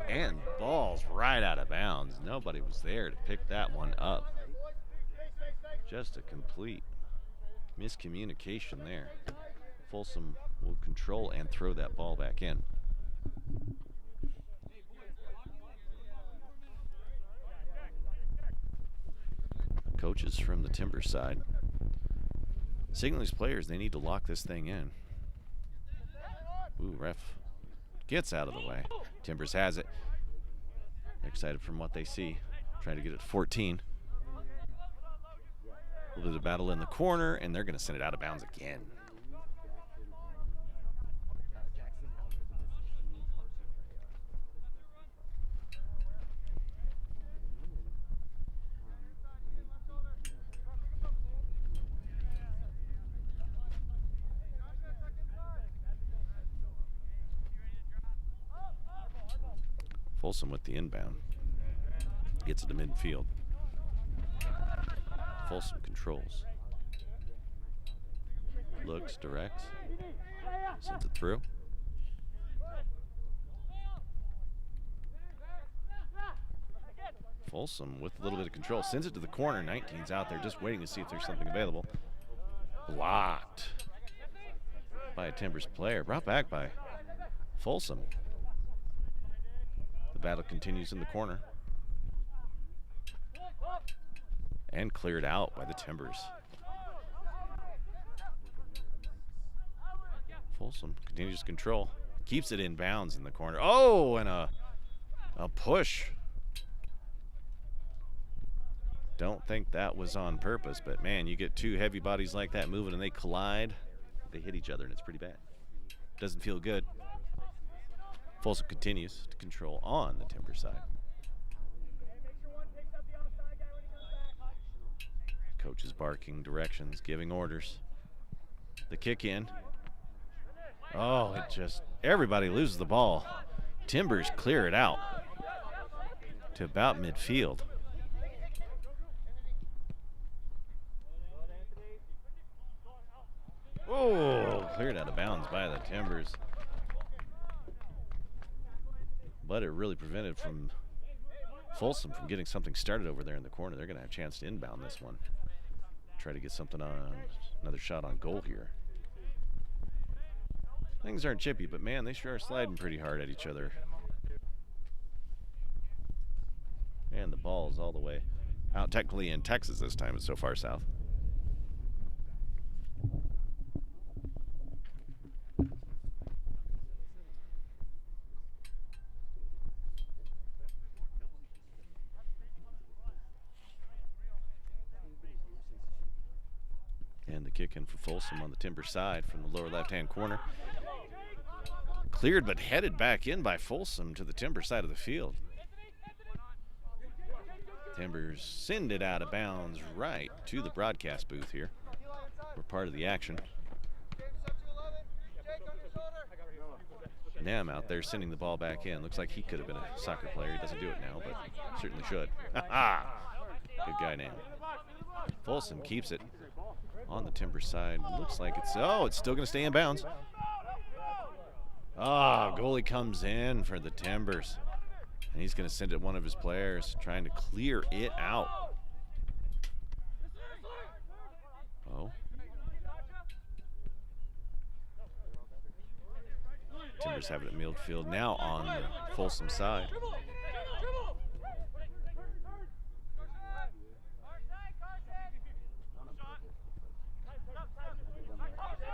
And ball's right out of bounds. Nobody was there to pick that one up. Just a complete miscommunication there. Folsom will control and throw that ball back in. Coaches from the Timbers side signaling these players they need to lock this thing in. Ooh, ref gets out of the way. Timbers has it. They're excited from what they see. Trying to get it 14. A little bit of battle in the corner, and they're going to send it out of bounds again. Folsom with the inbound. Gets it to midfield. Folsom controls. Looks, directs. Sends it through. Folsom with a little bit of control. Sends it to the corner. 19's out there just waiting to see if there's something available. Blocked by a Timbers player. Brought back by Folsom. The battle continues in the corner. And cleared out by the Timbers. Folsom continues to control. Keeps it in bounds in the corner. Oh, and a push. Don't think that was on purpose, but man, you get two heavy bodies like that moving and they collide. they hit each other, and it's pretty bad. Doesn't feel good. Folsom continues to control on the timber side. Coach is barking directions, giving orders. The kick in. Oh, everybody loses the ball. Timbers clear it out to about midfield. Oh, cleared out of bounds by the Timbers. But it really prevented Folsom from getting something started over there in the corner. They're going to have a chance to inbound this one. Try to get something on, another shot on goal here. Things aren't chippy, but man, they sure are sliding pretty hard at each other. And the ball's all the way out, technically in Texas this time. It's so far south. And the kick in for Folsom on the timber side from the lower left-hand corner. Cleared but headed back in by Folsom to the timber side of the field. Timbers send it out of bounds right to the broadcast booth here. We're part of the action. Nam out there sending the ball back in. Looks like he could have been a soccer player. He doesn't do it now, but certainly should. Good guy, Nam. Folsom keeps it on the timber side. Looks like it's still going to stay in bounds. Goalie comes in for the Timbers. And he's going to send it one of his players, trying to clear it out. Timbers have it at midfield now on the Folsom side.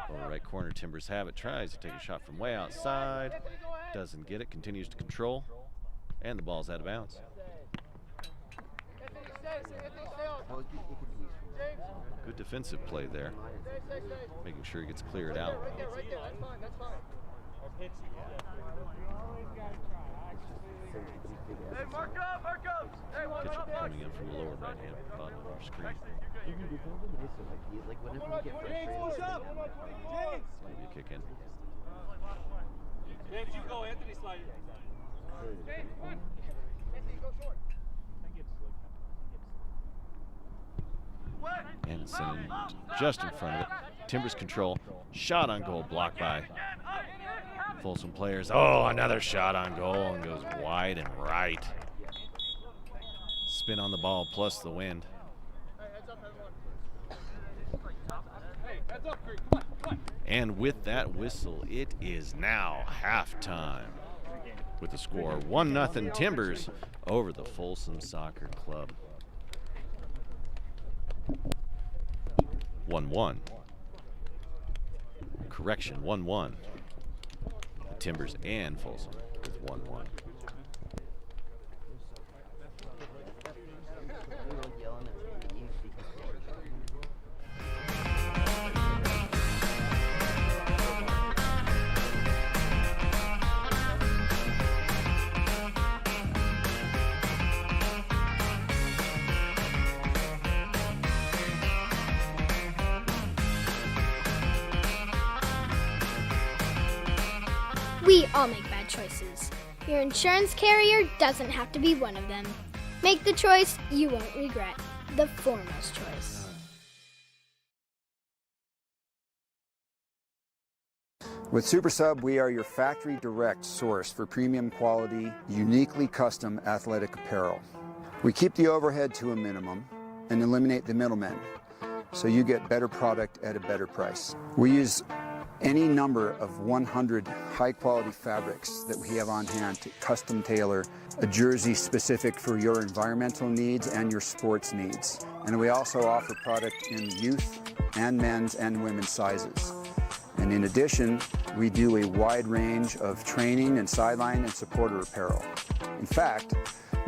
Lower right corner, Timbers have it. Tries to take a shot from way outside. Doesn't get it. Continues to control. And the ball's out of bounds. Good defensive play there. Making sure he gets cleared out. Kitchen coming in from the lower right hand bottom of our screen. Maybe a kick in. James, you go, Anthony, slide it. And it's sent in just in front of it. Timbers control. Shot on goal, blocked by Folsom players. Another shot on goal and goes wide and right. Spin on the ball plus the wind. And with that whistle, it is now halftime. With the score 1-0 Timbers over the Folsom Soccer Club. 1-1. Correction, 1-1. Timbers and Folsom with 1-1. We all make bad choices. Your insurance carrier doesn't have to be one of them. Make the choice you won't regret. The foremost choice. With SuperSub, we are your factory direct source for premium quality, uniquely custom athletic apparel. We keep the overhead to a minimum and eliminate the middlemen, so you get better product at a better price. We use any number of 100 high-quality fabrics that we have on hand to custom tailor a jersey specific for your environmental needs and your sports needs. And we also offer product in youth and men's and women's sizes. And in addition, we do a wide range of training and sideline and supporter apparel. In fact,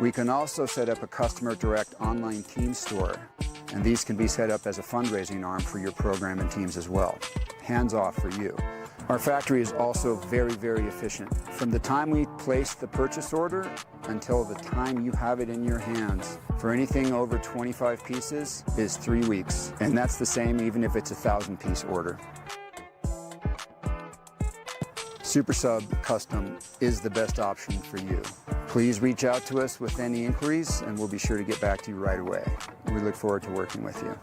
we can also set up a customer direct online team store and these can be set up as a fundraising arm for your program and teams as well. Hands off for you. Our factory is also very, very efficient. From the time we place the purchase order until the time you have it in your hands for anything over 25 pieces is 3 weeks. And that's the same even if it's a 1,000-piece order. SuperSub Custom is the best option for you. Please reach out to us with any inquiries and we'll be sure to get back to you right away. We look forward to working with you.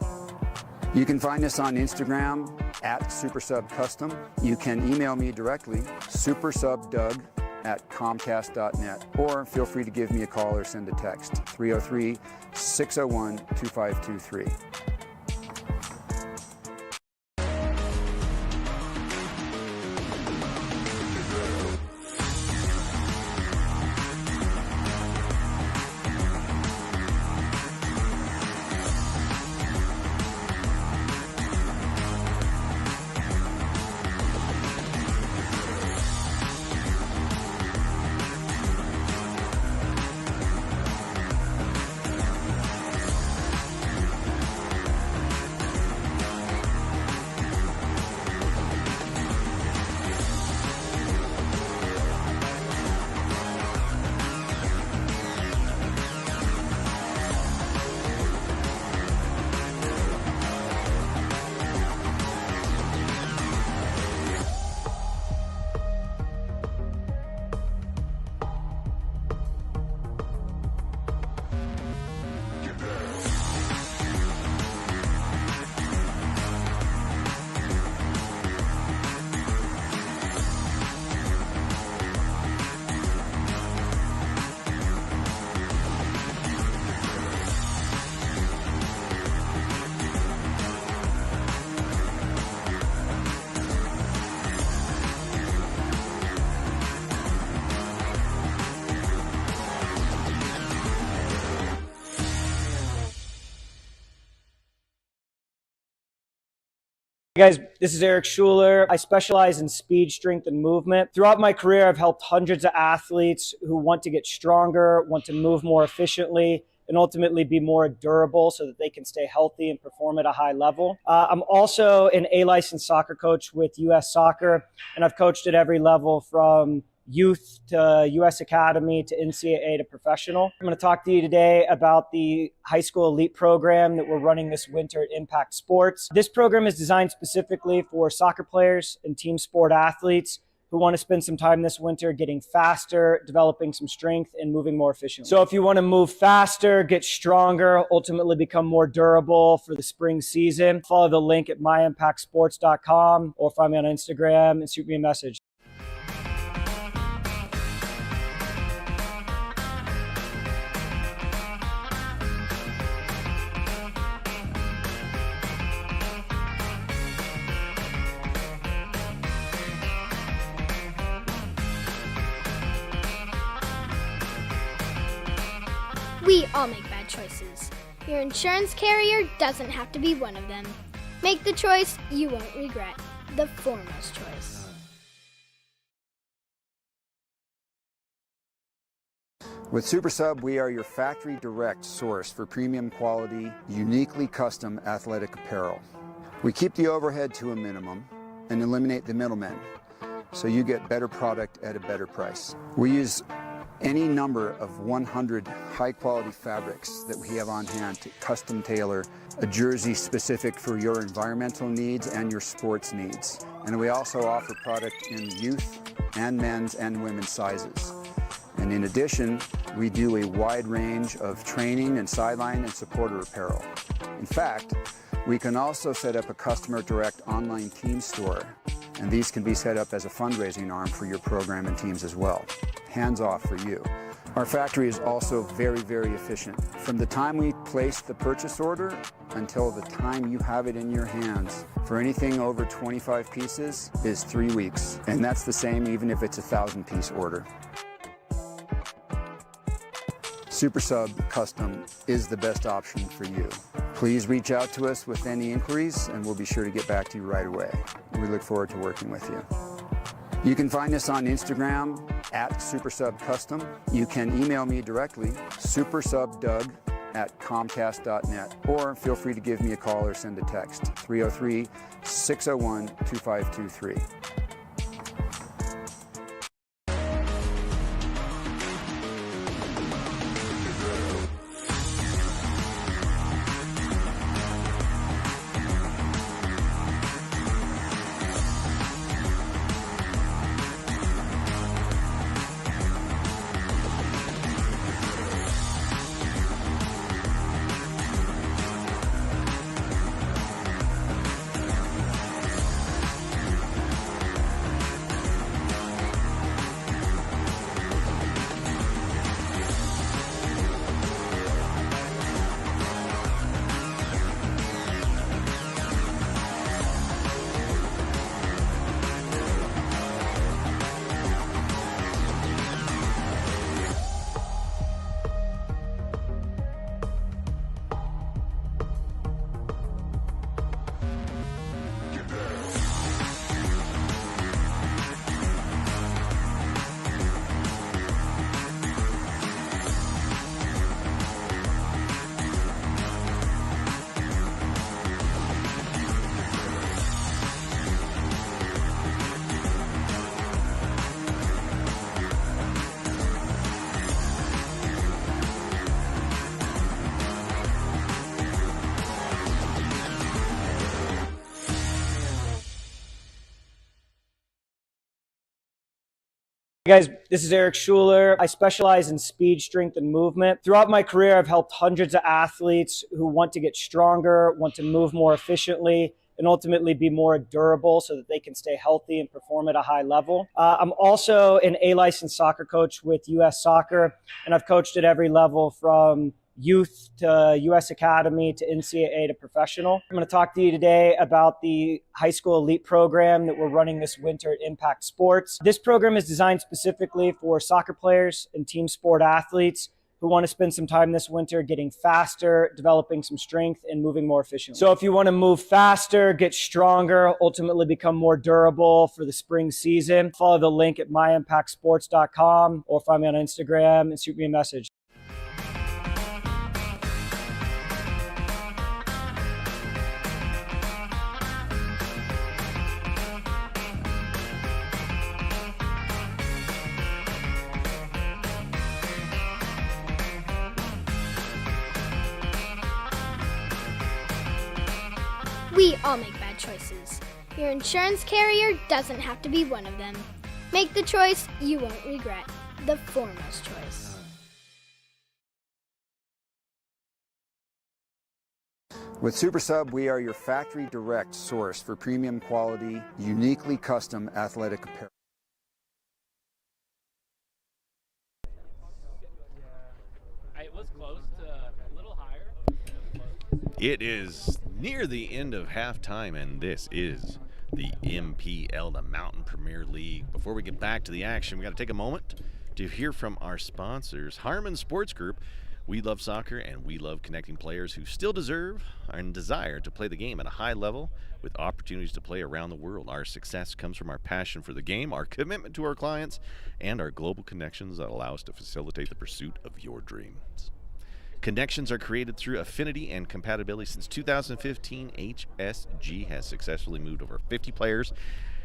You can find us on Instagram at SuperSub Custom. You can email me directly, supersubdoug@comcast.net, or feel free to give me a call or send a text, 303-601-2523. Hey guys, this is Eric Schuler. I specialize in speed, strength, and movement. Throughout my career, I've helped hundreds of athletes who want to get stronger, want to move more efficiently, and ultimately be more durable so that they can stay healthy and perform at a high level. I'm also an A-licensed soccer coach with U.S. Soccer, and I've coached at every level from youth to U.S. Academy to NCAA to professional. I'm going to talk to you today about the high school elite program that we're running this winter at Impact Sports. This program is designed specifically for soccer players and team sport athletes who want to spend some time this winter getting faster, developing some strength, and moving more efficiently. So if you want to move faster, get stronger, ultimately become more durable for the spring season, follow the link at myimpactsports.com or find me on Instagram and shoot me a message. We all make bad choices. Your insurance carrier doesn't have to be one of them. Make the choice you won't regret. The foremost choice. With SuperSub, we are your factory direct source for premium quality, uniquely custom athletic apparel. We keep the overhead to a minimum and eliminate the middlemen, so you get better product at a better price. We use any number of 100 high-quality fabrics that we have on hand to custom tailor a jersey specific for your environmental needs and your sports needs. And we also offer product in youth and men's and women's sizes. And in addition, we do a wide range of training and sideline and supporter apparel. In fact, we can also set up a customer direct online team store, and these can be set up as a fundraising arm for your program and teams as well. Hands off for you. Our factory is also very, very efficient. From the time we place the purchase order until the time you have it in your hands for anything over 25 pieces is 3 weeks. And that's the same even if it's a 1,000-piece order. SuperSub Custom is the best option for you. Please reach out to us with any inquiries and we'll be sure to get back to you right away. We look forward to working with you. You can find us on Instagram at SuperSub Custom. You can email me directly, supersubdoug harmon@comcast.net, or feel free to give me a call or send a text, 303-601-2523. Guys, this is Eric Schuler. I specialize in speed, strength, and movement. Throughout my career, I've helped hundreds of athletes who want to get stronger, want to move more efficiently, and ultimately be more durable so that they can stay healthy and perform at a high level. I'm also an A-licensed soccer coach with U.S. Soccer, and I've coached at every level from youth to U.S. Academy to NCAA to professional. I'm going to talk to you today about the high school elite program that we're running this winter at Impact Sports. This program is designed specifically for soccer players and team sport athletes who want to spend some time this winter getting faster, developing some strength, and moving more efficiently. So if you want to move faster, get stronger, ultimately become more durable for the spring season, follow the link at myimpactsports.com or find me on Instagram and shoot me a message. We all make bad choices. Your insurance carrier doesn't have to be one of them. Make the choice you won't regret. The foremost choice. With SuperSub, we are your factory direct source for premium quality, uniquely custom athletic apparel. It was close to a little higher. It is near the end of halftime, and this is the MPL, the Mountain Premier League. Before we get back to the action, we got to take a moment to hear from our sponsors, Harmon Sports Group. We love soccer, and we love connecting players who still deserve and desire to play the game at a high level with opportunities to play around the world. Our success comes from our passion for the game, our commitment to our clients, and our global connections that allow us to facilitate the pursuit of your dreams. Connections are created through affinity and compatibility. Since 2015, HSG has successfully moved over 50 players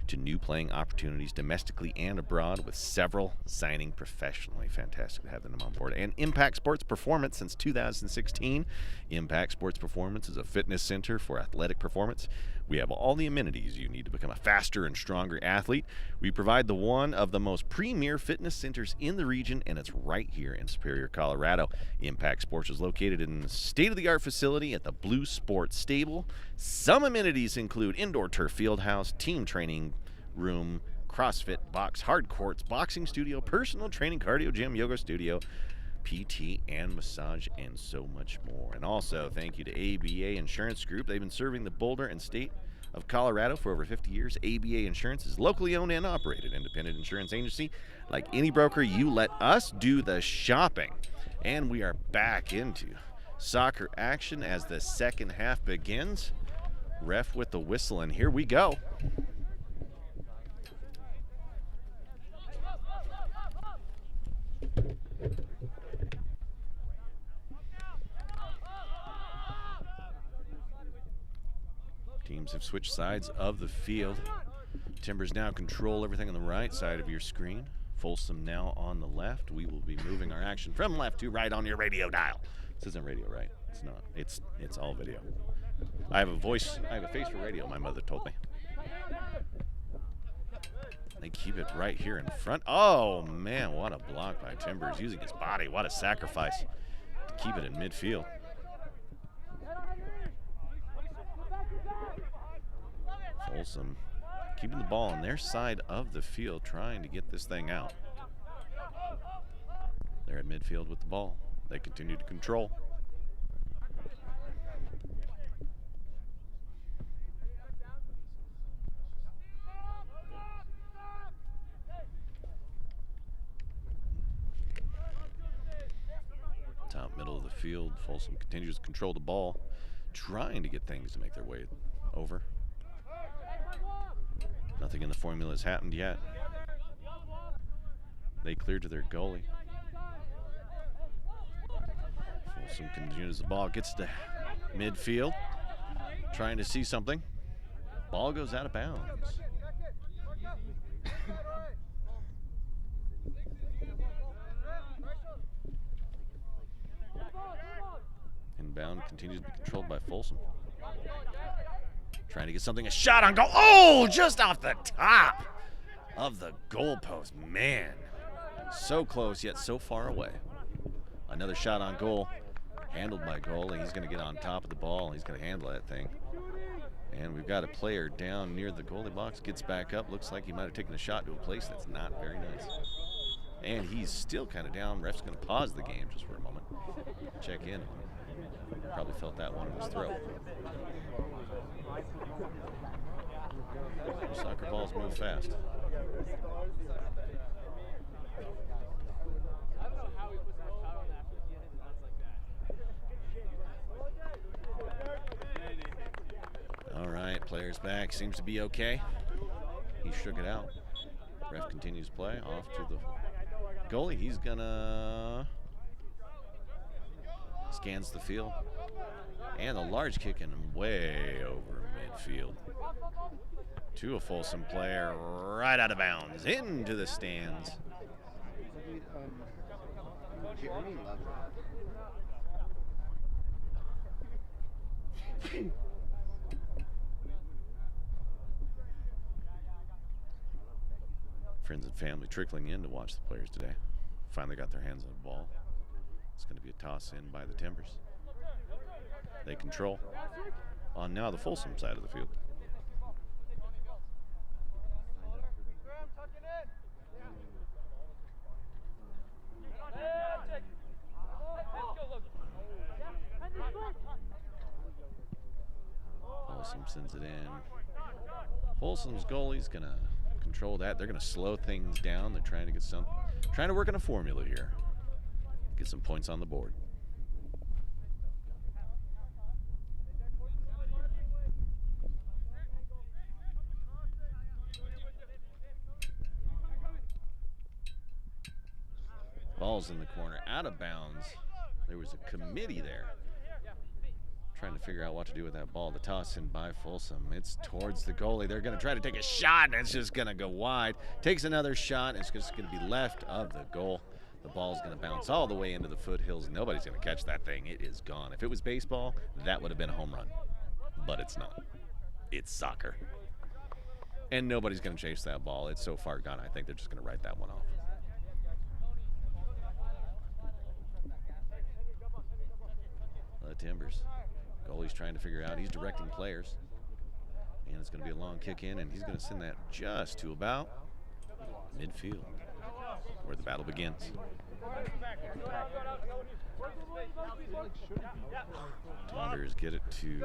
to new playing opportunities domestically and abroad, with several signing professionally. Fantastic to have them on board. And Impact Sports Performance since 2016. Impact Sports Performance is a fitness center for athletic performance. We have all the amenities you need to become a faster and stronger athlete. We provide the one of the most premier fitness centers in the region, and it's right here in Superior, Colorado. Impact Sports is located in a state-of-the-art facility at the Blue Sports Stable. Some amenities include indoor turf field house, team training room, CrossFit box, hard courts, boxing studio, personal training, cardio gym, yoga studio, PT and massage, and so much more. And also, thank you to ABA Insurance Group. They've been serving the Boulder and state of Colorado for over 50 years. ABA Insurance is locally owned and operated independent insurance agency. Like any broker, you let us do the shopping. And we are back into soccer action as the second half begins. Ref with the whistle, and here we go. Teams have switched sides of the field. Timbers now control everything on the right side of your screen. Folsom now on the left. We will be moving our action from left to right on your radio dial. This isn't radio, right? It's not. It's all video. I have a face for radio, my mother told me. They keep it right here in front. Oh, man, what a block by Timbers using his body. What a sacrifice to keep it in midfield. Folsom keeping the ball on their side of the field, trying to get this thing out. They're at midfield with the ball. They continue to control. Top middle of the field, Folsom continues to control the ball, trying to get things to make their way over. Nothing in the formula has happened yet. They clear to their goalie. Folsom continues the ball, gets to midfield, trying to see something. Ball goes out of bounds. Inbound continues to be controlled by Folsom. Trying to get something, a shot on goal. Oh, just off the top of the goalpost. Man, so close yet so far away. Another shot on goal, handled by goalie. He's going to get on top of the ball. He's going to handle that thing. And we've got a player down near the goalie box. Gets back up. Looks like he might have taken a shot to a place that's not very nice. And he's still kind of down. Ref's going to pause the game just for a moment. Check in. Probably felt that one in his throat. Soccer balls move fast. All right, player's back. Seems to be okay. He shook it out. Ref continues play. Off to the goalie. He's gonna scans the field. And a large kick in way over midfield. To a Folsom player, right out of bounds, into the stands. Friends and family trickling in to watch the players today. Finally got their hands on the ball. It's going to be a toss in by the Timbers. They control on now the Folsom side of the field. Folsom sends it in. Folsom's goalie's going to control that. They're going to slow things down. They're trying to get trying to work on a formula here. Get some points on the board. Ball's in the corner, out of bounds. There was a committee there trying to figure out what to do with that ball. The toss in by Folsom. It's towards the goalie. They're going to try to take a shot, and it's just going to go wide. Takes another shot, and it's just going to be left of the goal. The ball's going to bounce all the way into the foothills. Nobody's going to catch that thing. It is gone. If it was baseball, that would have been a home run. But it's not. It's soccer. And nobody's going to chase that ball. It's so far gone, I think they're just going to write that one off. The Timbers. Goalie's trying to figure out. He's directing players. And it's going to be a long kick in, and he's going to send that just to about midfield, where the battle begins. Timbers get it to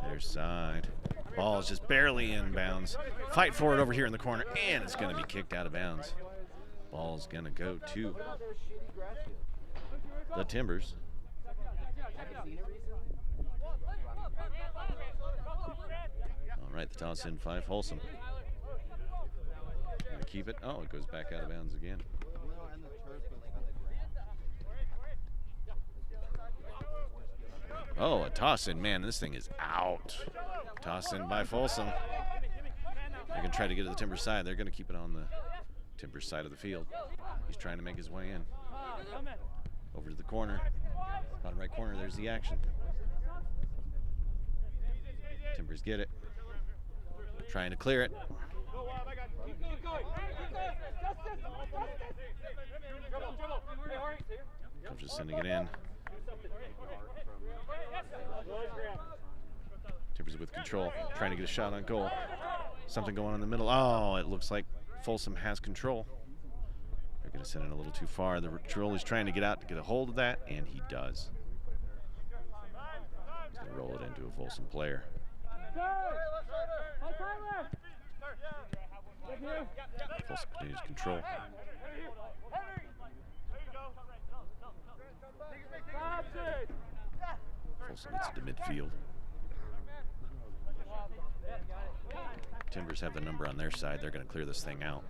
their side. Ball's just barely inbounds. Fight for it over here in the corner, and it's going to be kicked out of bounds. Ball's going to go to the Timbers. All right, the toss in 5, Folsom. Gonna keep it. Oh, it goes back out of bounds again. Oh, a toss in. Man, this thing is out. Toss in by Folsom. They're going to try to get to the Timber side. They're going to keep it on the Timber side of the field. He's trying to make his way in. Over to the corner. Bottom right corner, there's the action. Timbers get it. Trying to clear it. Coach is sending it in. Timbers with control, trying to get a shot on goal. Something going on in the middle. Oh, it looks like Folsom has control. They're going to send it a little too far. The is trying to get out to get a hold of that, and he does. He's going to roll it into a Folsom player. Folsom continues control. Folsom gets it to midfield. Timbers have the number on their side. They're going to clear this thing out.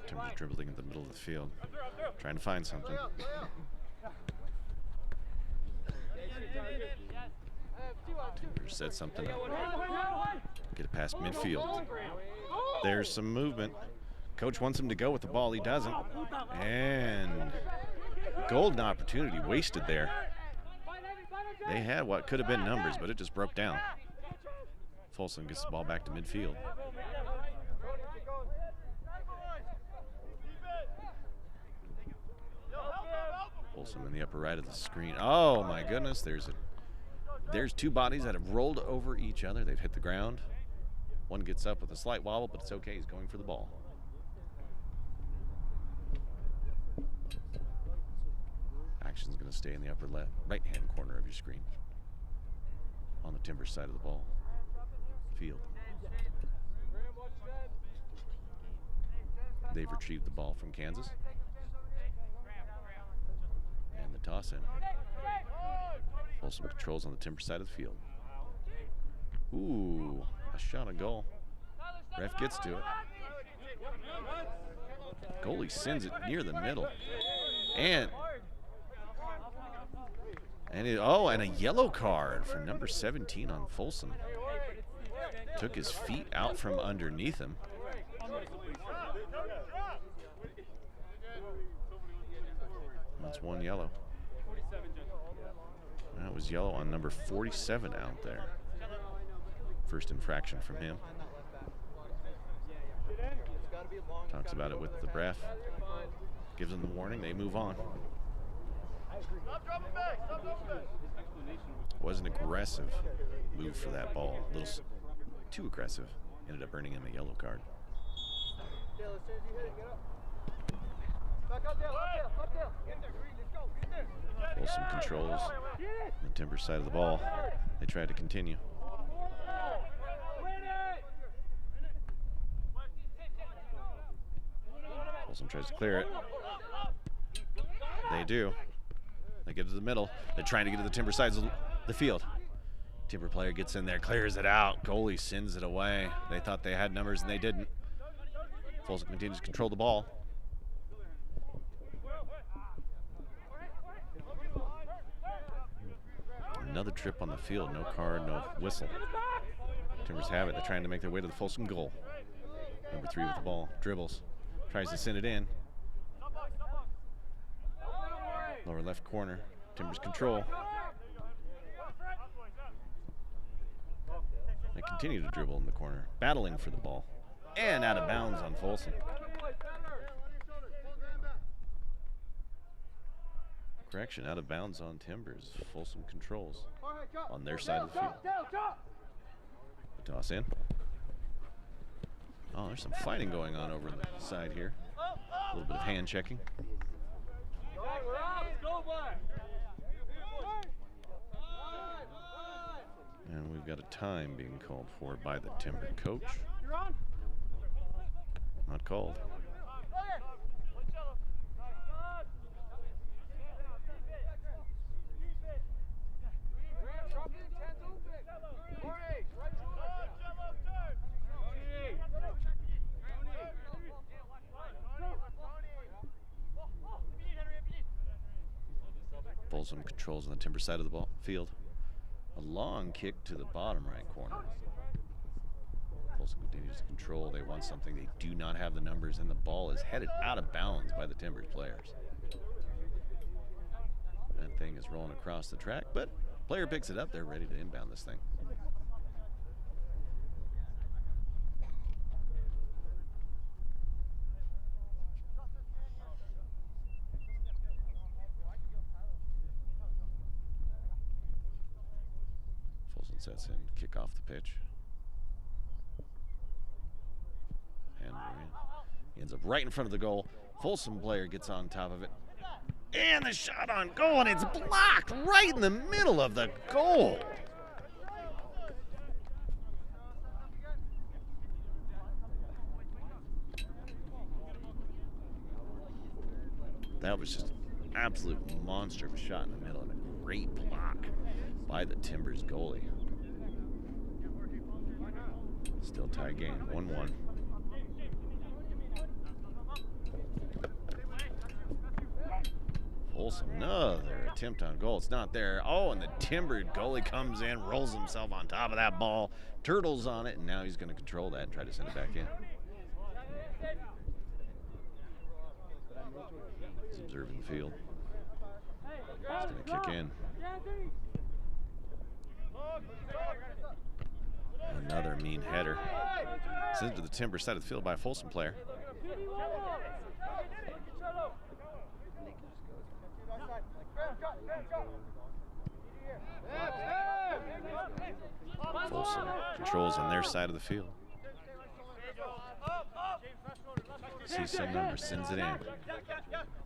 Timbers dribbling in the middle of the field, trying to find something. Timbers set something up. Get it past midfield. There's some movement. Coach wants him to go with the ball. He doesn't. And golden opportunity wasted there. They had what could have been numbers, but it just broke down. Folsom gets the ball back to midfield. Folsom in the upper right of the screen. Oh my goodness, there's two bodies that have rolled over each other. They've hit the ground. One gets up with a slight wobble, but it's okay. He's going for the ball. Action's going to stay in the upper right-hand corner of your screen on the Timber side of the ball field. They've retrieved the ball from Kansas. And the toss in. Folsom controls on the Timber side of the field. Ooh, a shot on goal. Ref gets to it. Goalie sends it near the middle. And a yellow card for number 17 on Folsom. Took his feet out from underneath him. That's one yellow. That was yellow on number 47 out there. First infraction from him. Talks about it with the ref. Gives them the warning. They move on. Was an aggressive move for that ball. A little too aggressive. Ended up earning him a yellow card. Folsom controls the Timber side of the ball. They try to continue. Folsom tries to clear it. They do. They get to the middle. They're trying to get to the Timber sides of the field. Timber player gets in there, clears it out. Goalie sends it away. They thought they had numbers and they didn't. Folsom continues to control the ball. Another trip on the field. No card, no whistle. Timbers have it. They're trying to make their way to the Folsom goal. Number 3 with the ball. Dribbles. Tries to send it in. Lower left corner. Timbers control. They continue to dribble in the corner. Battling for the ball. And out of bounds on Folsom. Correction, out of bounds on Timbers. Folsom controls on their side of the field. The toss in. Oh, there's some fighting going on over the side here. A little bit of hand checking. And we've got a time being called for by the Timber coach. Not called. Folsom controls on the Timber side of the field. A long kick to the bottom right corner. Folsom continues to control. They want something. They do not have the numbers, and the ball is headed out of bounds by the Timbers players. That thing is rolling across the track, but player picks it up. They're ready to inbound this thing. Folsom sets in, kick off the pitch. And he ends up right in front of the goal. Folsom player gets on top of it. And the shot on goal, and it's blocked right in the middle of the goal. That was just an absolute monster of a shot in the middle and a great block by the Timbers goalie. Still tie game, 1-1. Folsom, another attempt on goal. It's not there. Oh, and the Timber goalie comes in, rolls himself on top of that ball, turtles on it, and now he's going to control that and try to send it back in. He's observing the field. He's going to kick in. Another mean header. Sent to the Timber side of the field by a Folsom player. Folsom controls on their side of the field. Sees some number, sends it in.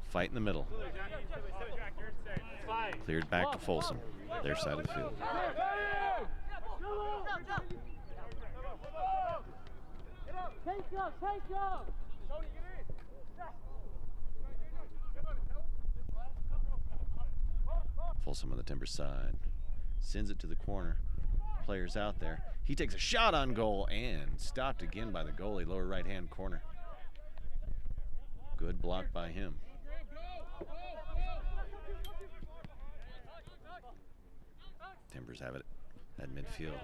Fight in the middle. Cleared back to Folsom, their side of the field. Folsom on the Timber side. Sends it to the corner. Players out there. He takes a shot on goal and stopped again by the goalie, lower right-hand corner. Good block by him. Timbers have it at midfield.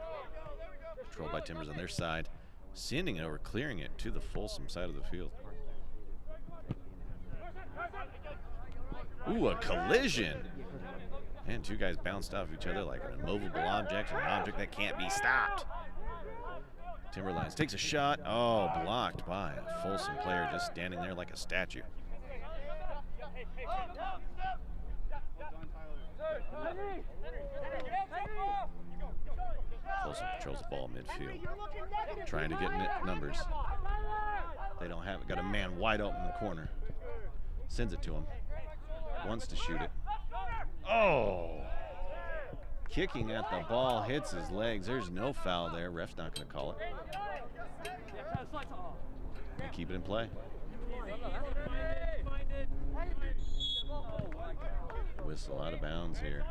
Controlled by Timbers on their side. Sending it over, clearing it to the Folsom side of the field. Ooh, a collision. And two guys bounced off each other like an immovable object, an object that can't be stopped. Timberlines takes a shot. Oh, blocked by a Folsom player just standing there like a statue. Folsom controls the ball midfield. Trying to get numbers. They don't have it. Got a man wide open in the corner. Sends it to him. Wants to shoot it. Oh! Kicking at the ball, hits his legs. There's no foul there. Ref's not going to call it. They keep it in play. Whistle out of bounds here.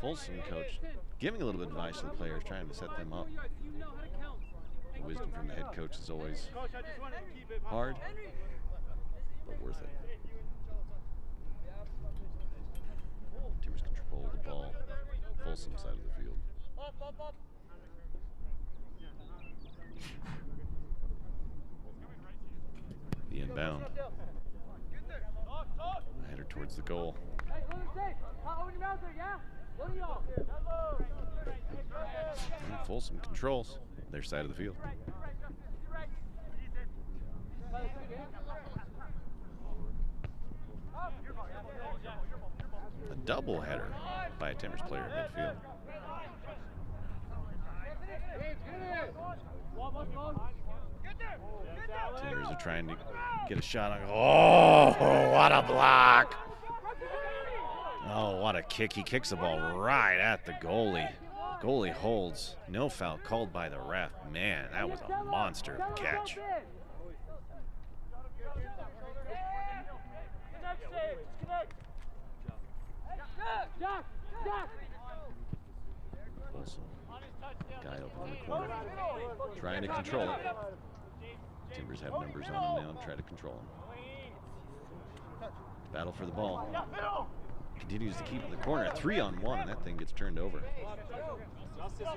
Folsom coach giving a little bit of advice to the players, trying to set them up. The wisdom from the head coach is always hard, but worth it. Timbers control the ball, Folsom side of the field. The inbound. A header towards the goal. And Folsom controls their side of the field. A double header by a Timbers player in midfield. Timbers are trying to get a shot on. Oh, what a block! Oh, what a kick. He kicks the ball right at the goalie. Goalie holds. No foul called by the ref. Man, that was a monster of a catch. Folsom Guy over in the corner, trying to control it. Timbers have numbers on him now and try to control him. Battle for the ball. Continues to keep it in the corner. A 3-on-1, and that thing gets turned over.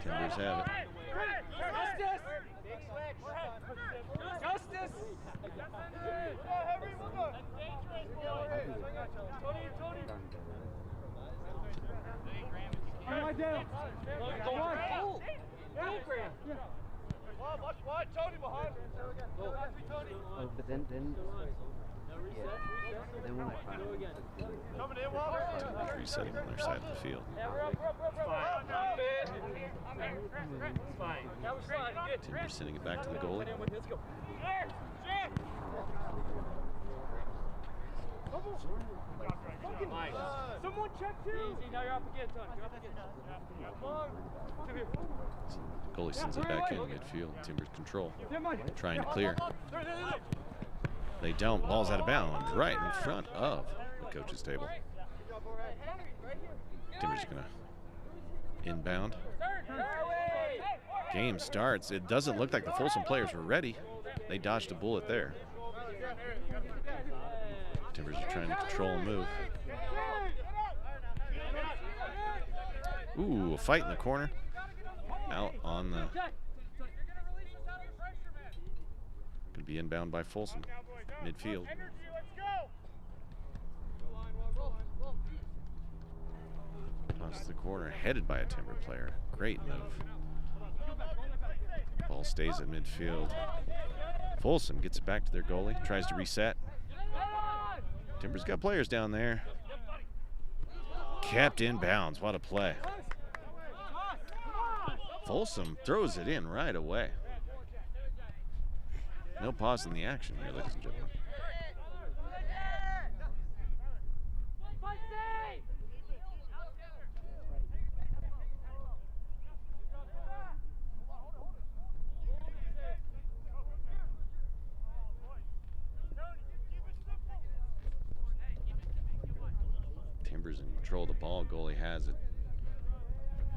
Timbers have it. Oh, but then when I finally Timbers resetting on their side of the field. Timbers sending it back to the goalie. Someone check two. Easy, now you're up again, Tony. Goalie sends it back in midfield. Timbers control. Trying to clear. They don't. Ball's out of bounds right in front of the coach's table. Timbers are going to inbound. Game starts. It doesn't look like the Folsom players were ready. They dodged a bullet there. Timbers are trying to control and move. Ooh, a fight in the corner. Out on the... Could be inbound by Folsom. Midfield. Toss to the corner, headed by a Timber player. Great move. Ball stays at midfield. Folsom gets it back to their goalie, tries to reset. Timbers got players down there. Kept in bounds. What a play. Folsom throws it in right away. No pause in the action here, ladies and gentlemen. Timbers in control of the ball. Goalie has it.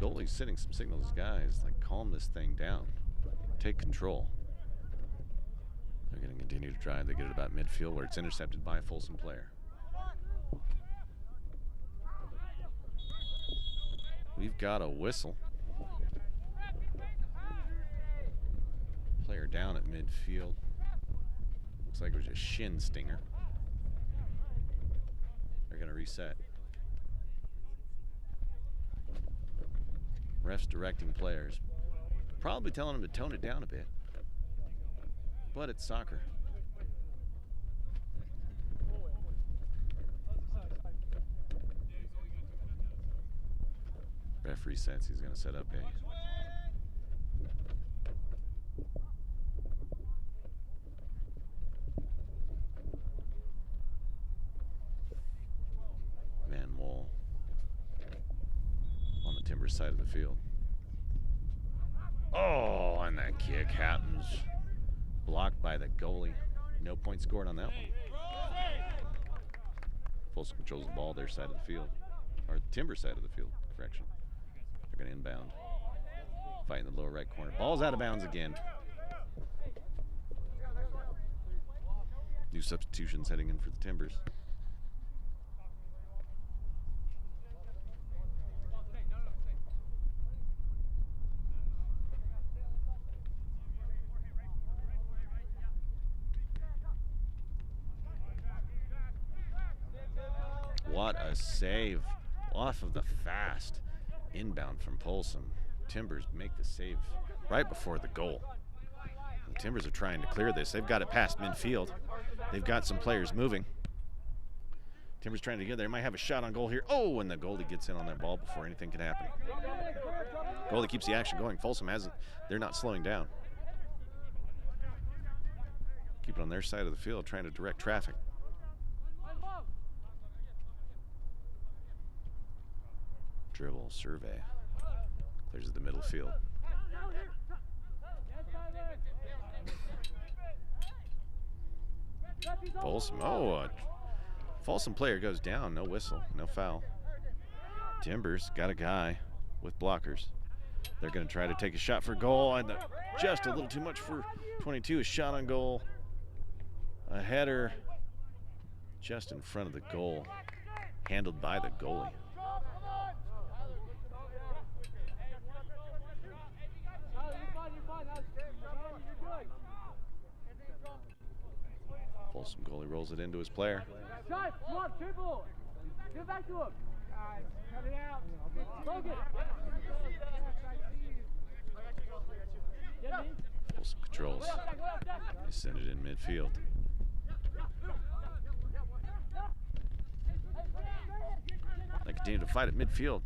Goalie's sending some signals, guys, like calm this thing down. Take control. They're going to continue to drive. They get it about midfield where it's intercepted by a Folsom player. We've got a whistle. Player down at midfield. Looks like it was a shin stinger. They're going to reset. Refs directing players. Probably telling them to tone it down a bit. But it's soccer. Referee sets. He's going to set up a man wall on the Timbers side of the field. Oh, and that kick happens. Blocked by the goalie. No point scored on that one. Folsom controls the ball their side of the field. Or Timber side of the field, correction. They're going to inbound. Fight in the lower right corner. Ball's out of bounds again. New substitutions heading in for the Timbers. What a save off of the fast inbound from Folsom. Timbers make the save right before the goal. The Timbers are trying to clear this. They've got it past midfield. They've got some players moving. Timbers trying to get there. They might have a shot on goal here. Oh, and the goalie gets in on that ball before anything can happen. Goalie keeps the action going. Folsom hasn't. They're not slowing down. Keep it on their side of the field, trying to direct traffic. Dribble, survey. Clears the middle field. Folsom, a Folsom player goes down. No whistle, no foul. Timbers got a guy with blockers. They're going to try to take a shot for goal, and just a little too much for 22. A shot on goal. A header just in front of the goal, handled by the goalie. Folsom goalie rolls it into his player. Folsom controls. They send it in midfield. They continue to fight at midfield.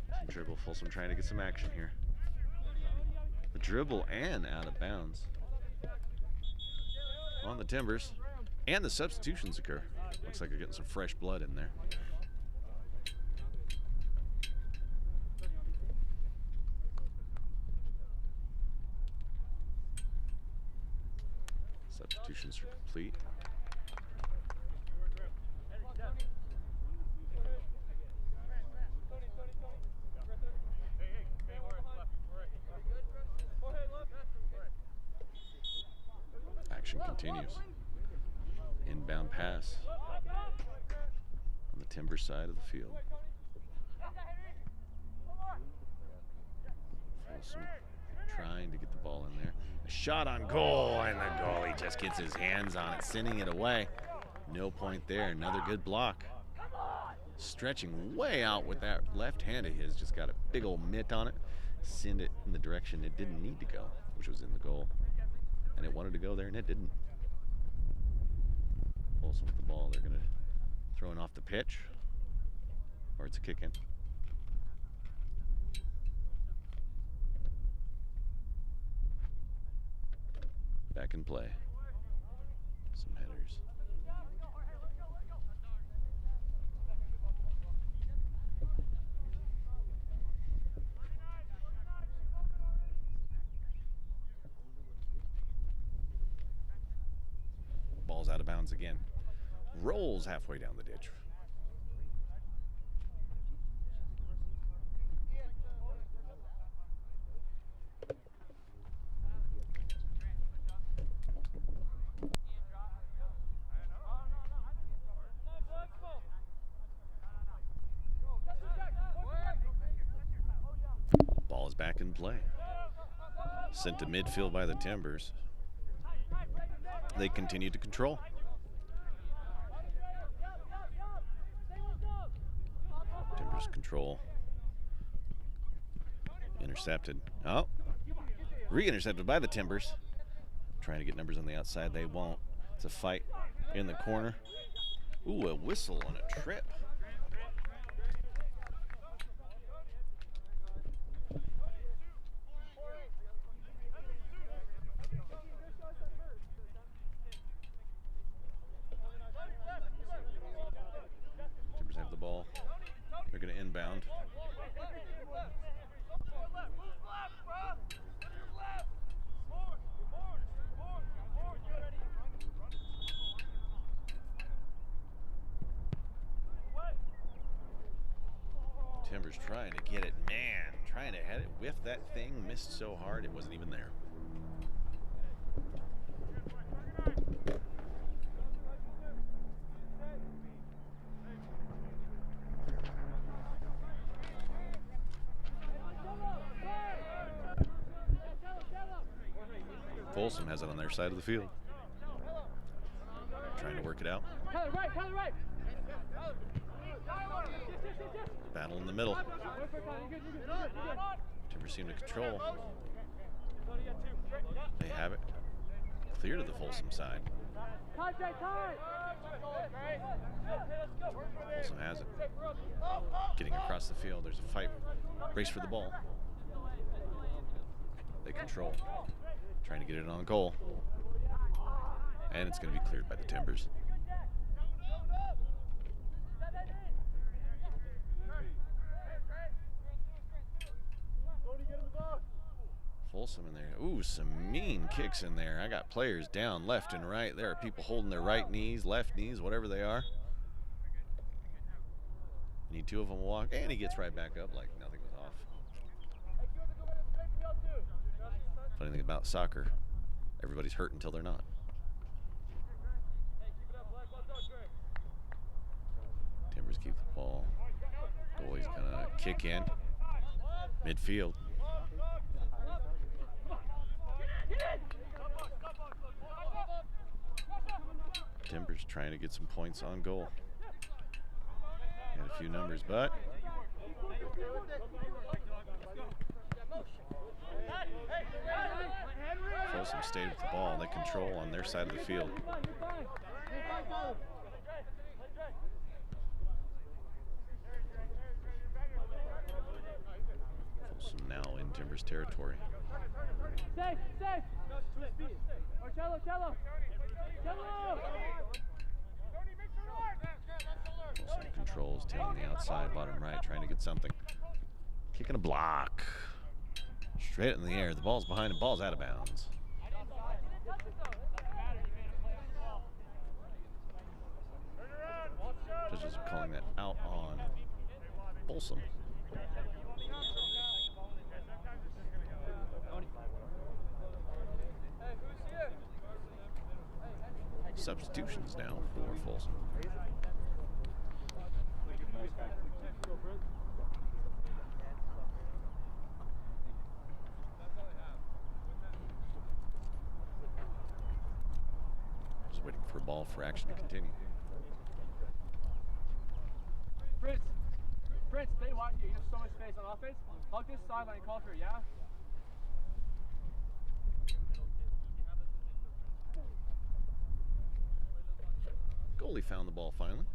Some dribble. Folsom trying to get some action here. The dribble and out of bounds on the Timbers, and the substitutions occur. Looks like they're getting some fresh blood in there. Substitutions are complete. Action continues. Inbound pass on the Timber side of the field. Folsom trying to get the ball in there. A shot on goal, and the goalie just gets his hands on it, sending it away. No point there. Another good block. Stretching way out with that left hand of his. Just got a big old mitt on it. Send it in the direction it didn't need to go, which was in the goal. And it wanted to go there, and it didn't. Folsom with the ball. They're going to throw it off the pitch, or it's a kick in. Back in play. Some headers. Ball's out of bounds again. Rolls halfway down the ditch. Ball is back in play. Sent to midfield by the Timbers. They continue to control. Timbers control. Intercepted. Oh, re-intercepted by the Timbers. Trying to get numbers on the outside. They won't. It's a fight in the corner. Ooh, a whistle on a trip. Timbers have the ball. They're going to inbound. Timbers trying to get it, man, trying to head it, whiff that thing, missed so hard it wasn't even there. Folsom has it on their side of the field. Trying to work it out. Battle in the middle. Timbers seem to control. They have it. Clear to the Folsom side. Folsom has it. Getting across the field. There's a fight. Race for the ball. They control. Trying to get it on goal. And it's going to be cleared by the Timbers. Folsom in there. Ooh, some mean kicks in there. I got players down left and right. There are people holding their right knees, left knees, whatever they are. Need two of them to walk, and he gets right back up like nothing was off. Funny thing about soccer, everybody's hurt until they're not. Timbers keep the ball. Goalie's gonna kick in. Midfield. Timbers trying to get some points on goal. Got a few numbers, but Folsom stayed with the ball. They control on their side of the field. Folsom now in Timbers territory. Safe, safe. Cello. Folsom controls, tailing the outside, bottom right, trying to get something. Kicking a block. Straight in the air. The ball's behind him. Ball's out of bounds. Judges are calling that out on Folsom. Substitutions now for Folsom. Just waiting for a ball for action to continue. Fritz, stay wide. You have so much space on offense. Hug this sideline and call for it, yeah? Goalie found the ball finally,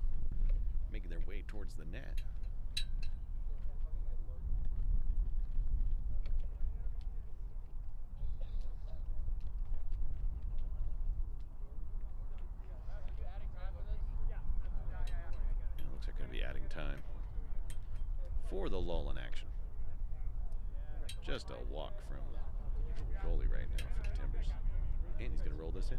making their way towards the net. It looks like going to be adding time for the lull in action. Just a walk from the goalie right now for the Timbers. And he's going to roll this in.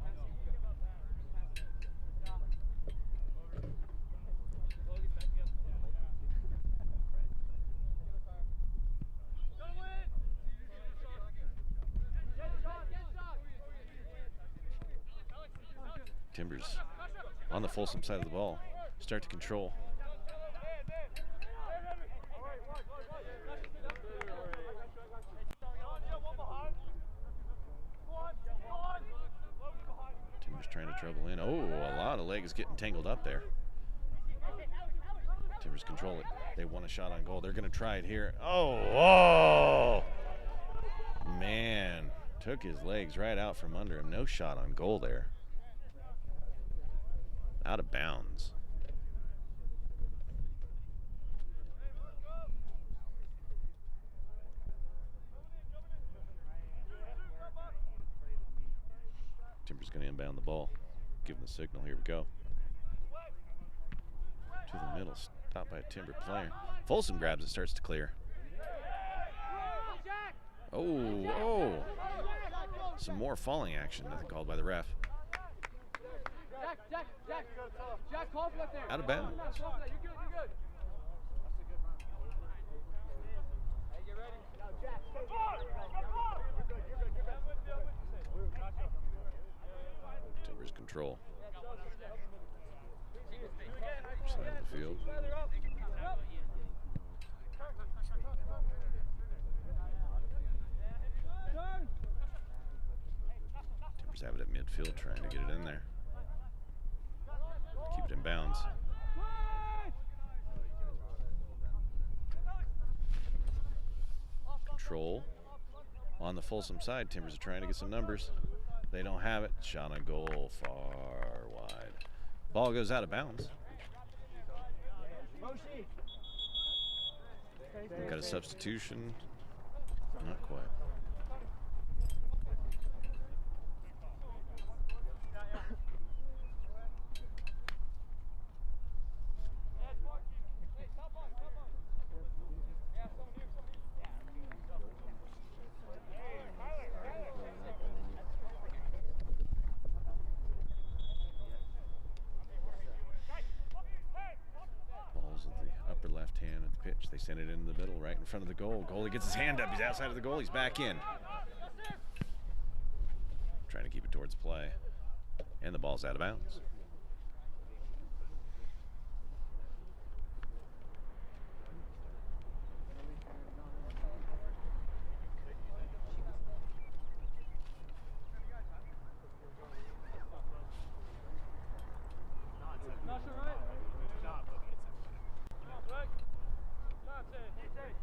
Timbers on the Folsom side of the ball start to control. Timbers trying to treble in. Oh, a lot of legs getting tangled up there. Timbers control it. They want a shot on goal. They're going to try it here. Oh, man. Took his legs right out from under him. No shot on goal there. Out of bounds. Timbers going to inbound the ball. Give him the signal. Here we go. To the middle. Stopped by a Timber player. Folsom grabs it. Starts to clear. Oh. Some more falling action. Nothing called by the ref. Jack, call for that there. Out of bounds. You're good. Hey, get ready. Jack, Timbers control. Side of the field. Timbers have it at midfield, trying to get it in there. Keep it in bounds. Control on the Folsom side. Timbers are trying to get some numbers. They don't have it. Shot on goal, far wide. Ball goes out of bounds. Got a substitution. Not quite. Left hand at the pitch. They send it into the middle, right in front of the goal. Goalie gets his hand up. He's outside of the goal. He's back in. to keep it towards play. And the ball's out of bounds.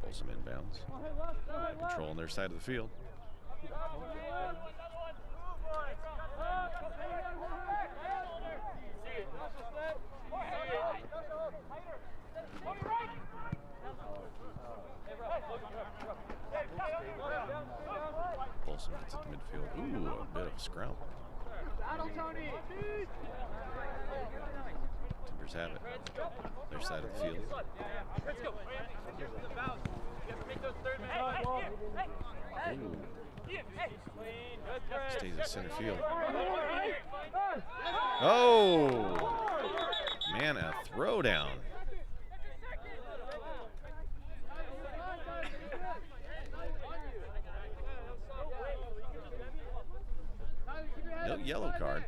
Folsom inbounds. Control on their side of the field. Folsom gets it to midfield. Ooh, a bit of a scrum. Timbers have it. Their side of the field. Ooh. Stays at center field. Oh! Man, a throwdown. No yellow card.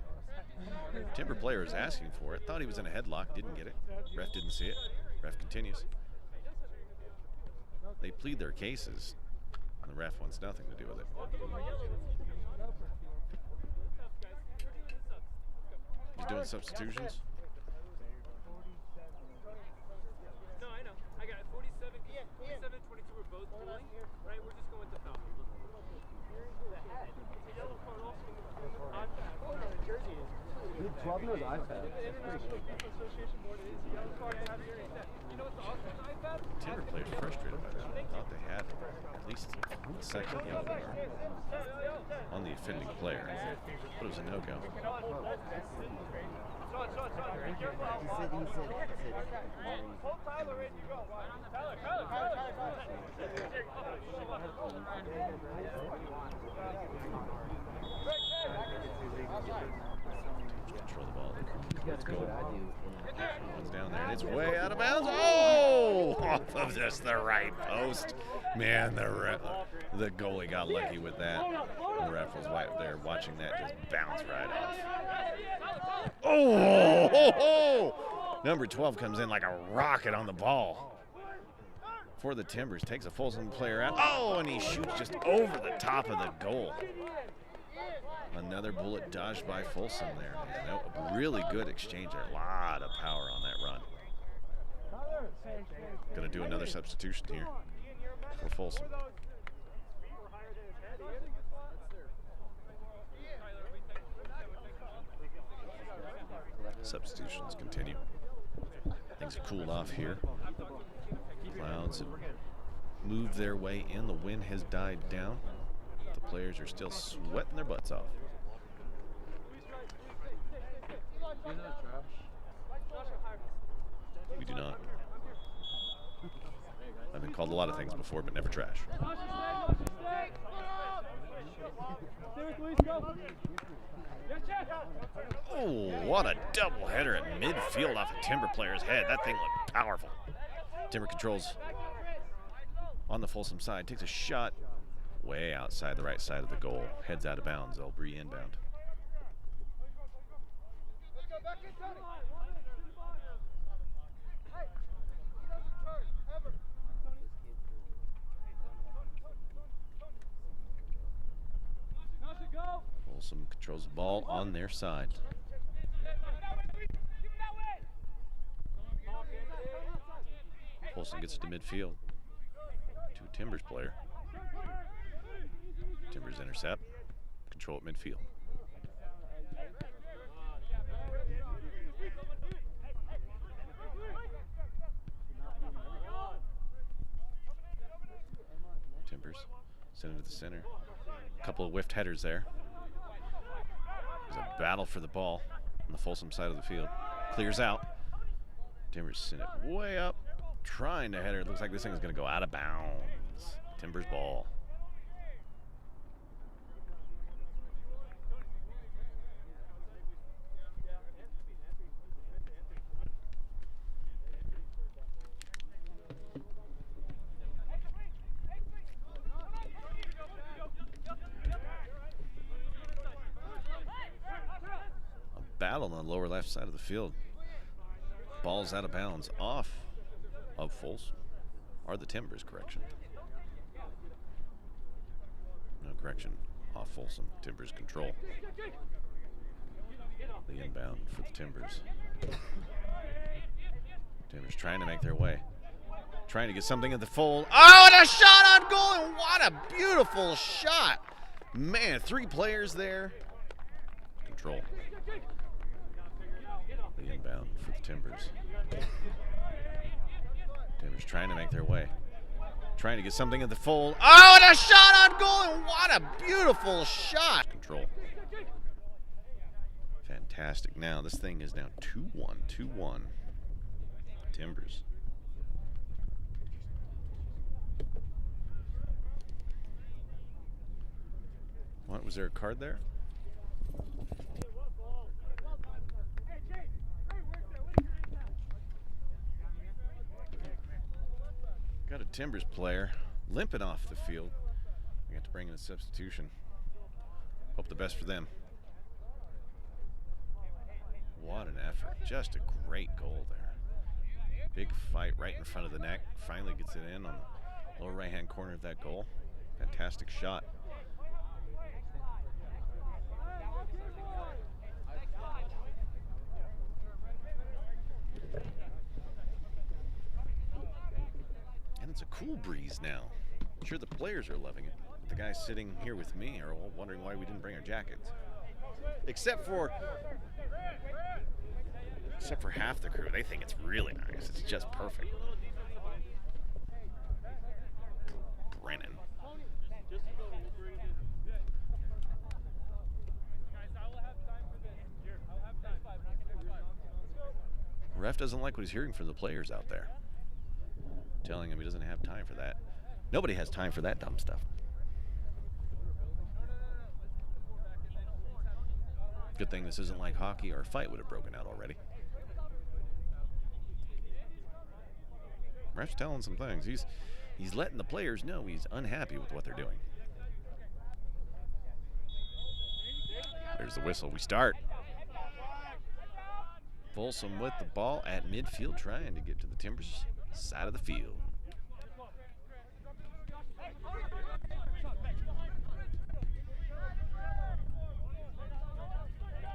Timber player is asking for it. Thought he was in a headlock. Didn't get it. Ref didn't see it. Ref continues. They plead their cases. And the ref wants nothing to do with it. He's doing substitutions. No, I know. I got it. 47, 22 were both pulling. Right, we're just going with the foul. Dude, 12 knows iPad. Timber players frustrated by that. Thought they had at least a second yellow card on the offending player, but it was a no-go. Control the ball. Let's go. One's down there, and it's way out of bounds. Oh! Off of just the right post. Man, the goalie got lucky with that. The ref was right there watching that just bounce right off. Oh! Number 12 comes in like a rocket on the ball. For the Timbers, takes a Folsom player out. Oh, and he shoots just over the top of the goal. Another bullet dodged by Folsom there, man. That was a really good exchange there. A lot of power on that run. Gonna do another substitution here for Folsom. Substitutions continue. Things have cooled off here. Clouds have moved their way in. The wind has died down. The players are still sweating their butts off. We do not. I've been called a lot of things before, but never trash. Oh, what a double header at midfield off a Timber player's head. That thing looked powerful. Timber controls on the Folsom side, takes a shot way outside the right side of the goal, heads out of bounds. They'll re-inbound. Folsom controls the ball on their side. Folsom gets it to midfield. To Timbers player. Timbers intercept. Control at midfield. Timbers send it to the center. A couple of whiffed headers there. There's a battle for the ball on the Folsom side of the field. Clears out. Timbers send it way up. Trying to header. It looks like this thing is going to go out of bounds. Timbers ball. battle on the lower left side of the field. Ball's out of bounds off of Folsom. Or the Timbers, correction. No, correction. Off Folsom. Timbers control. The inbound for the Timbers. Timbers trying to make their way. Trying to get something in the fold. Oh, and a shot on goal, and what a beautiful shot. Man, 3 players there. Control. The inbound for the Timbers. Timbers trying to make their way. Trying to get something in the fold. Oh, and a shot on goal, and what a beautiful shot. Control. Fantastic. Now, this thing is now 2-1, 2-1. Timbers. What, was there a card there? Got a Timbers player limping off the field. We got to bring in a substitution. Hope the best for them. What an effort. Just a great goal there. Big fight right in front of the net. Finally gets it in on the lower right-hand corner of that goal. Fantastic shot. And it's a cool breeze now. I'm sure the players are loving it. The guys sitting here with me are all wondering why we didn't bring our jackets. Except for half the crew. They think it's really nice. It's just perfect. Brennan. Ref doesn't like what he's hearing from the players out there. Telling him he doesn't have time for that. Nobody has time for that dumb stuff. Good thing this isn't like hockey, or a fight would have broken out already. Ref's telling some things. He's letting the players know he's unhappy with what they're doing. There's the whistle. We start. Folsom with the ball at midfield, trying to get to the Timbers side of the field.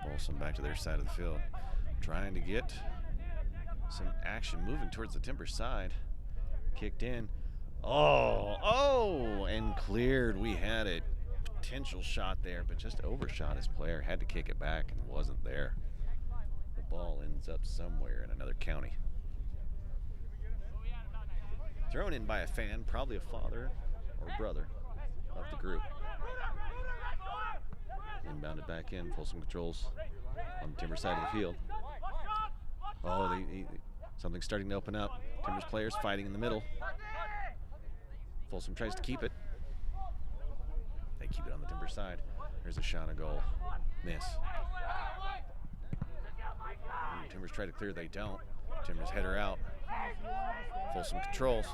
Folsom back to their side of the field, trying to get some action moving towards the Timbers side. Kicked in. Oh, and cleared. We had a potential shot there, but just overshot his player. Had to kick it back and wasn't there. The ball ends up somewhere in another county. Thrown in by a fan, probably a father or brother of the group. Inbounded back in. Folsom controls on the Timber side of the field. Oh, something's starting to open up. Timbers players fighting in the middle. Folsom tries to keep it. They keep it on the Timber side. There's a shot, a goal. Miss. Timbers try to clear, they don't. Timbers header out. Folsom controls.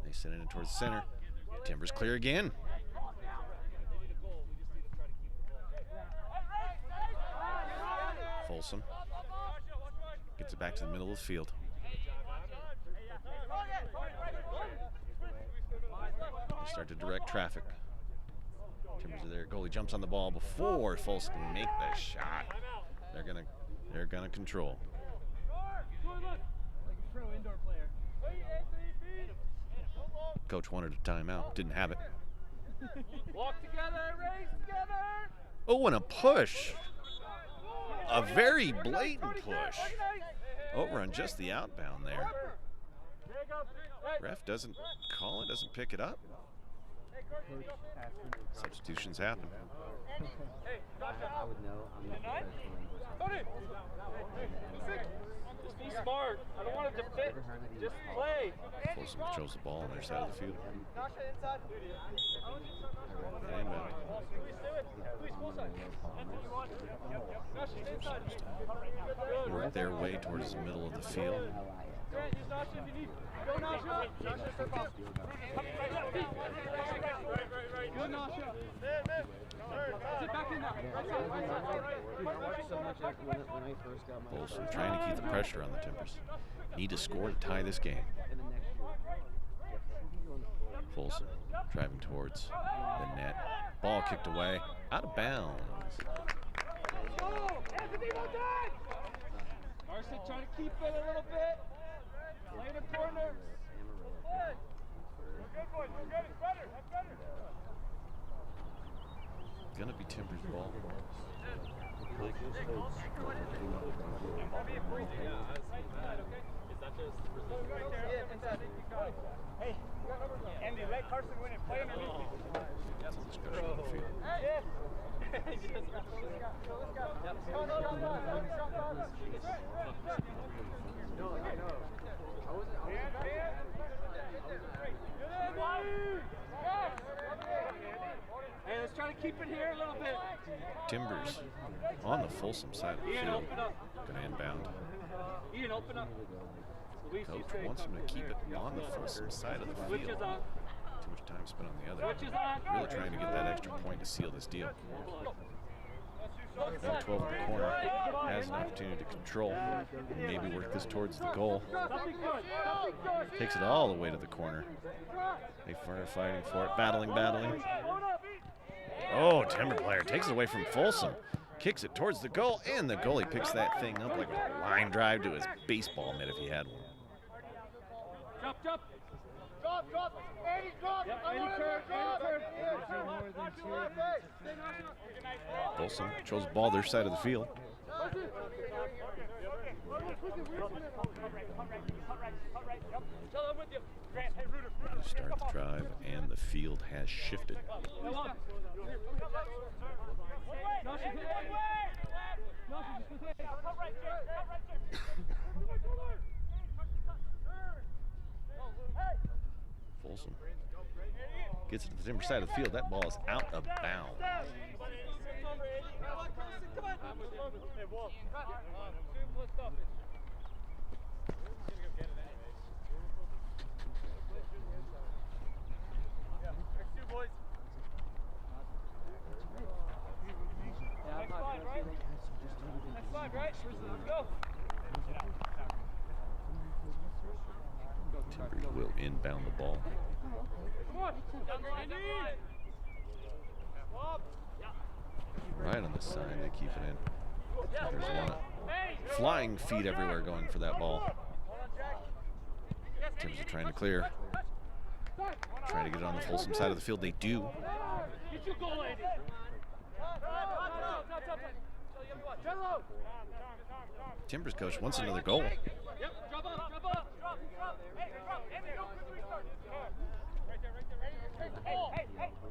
They send it in towards the center. Timbers clear again. Folsom gets it back to the middle of the field. They start to direct traffic. Timbers are there. Goalie jumps on the ball before Folsom can make the shot. They're gonna control. Coach wanted a timeout. Didn't have it. Walk together, race together. Oh, and a push. A very blatant push. Over on just the outbound there. Ref doesn't call it, doesn't pick it up. Substitutions happen. I would know. I'm not Just be smart. I don't want it to fit. Just play. Folsom controls the ball on their side of the field. Work their way towards the middle of the field. Folsom trying to keep the pressure on the Timbers. Need to score to tie this game. Folsom driving towards the net. Ball kicked away, out of bounds. Marcy trying to keep it a little bit. Play the corner. Good boys, good. It's better. That's better. Gonna be Timbers' ball. Hey, Andy, let Carson win and play underneath me. That's a discussion on the field. Hey, let's try to keep it here a little bit. Timbers on the Folsom side of the field. Gonna inbound. Ian, open up. Coach wants him to keep it on the Folsom side of the field. Too much time spent on the other. Really trying to get that extra point to seal this deal. Number 12 in the corner has an opportunity to control and maybe work this towards the goal. Takes it all the way to the corner. They are fighting for it, battling. Oh, Timber player takes it away from Folsom. Kicks it towards the goal, and the goalie picks that thing up like a line drive to his baseball mitt if he had one. Drop. Eddie, drop. Folsom chose the ball their side of the field. They start the drive, and the field has shifted. Folsom gets it to the Timber side of the field. That ball is out of bounds. Timbers will inbound the ball. Right on the side, they keep it in. There's a lot of flying feet everywhere going for that ball. Timbers are trying to clear. Trying to get it on the Folsom side of the field. They do. Timbers coach wants another goal.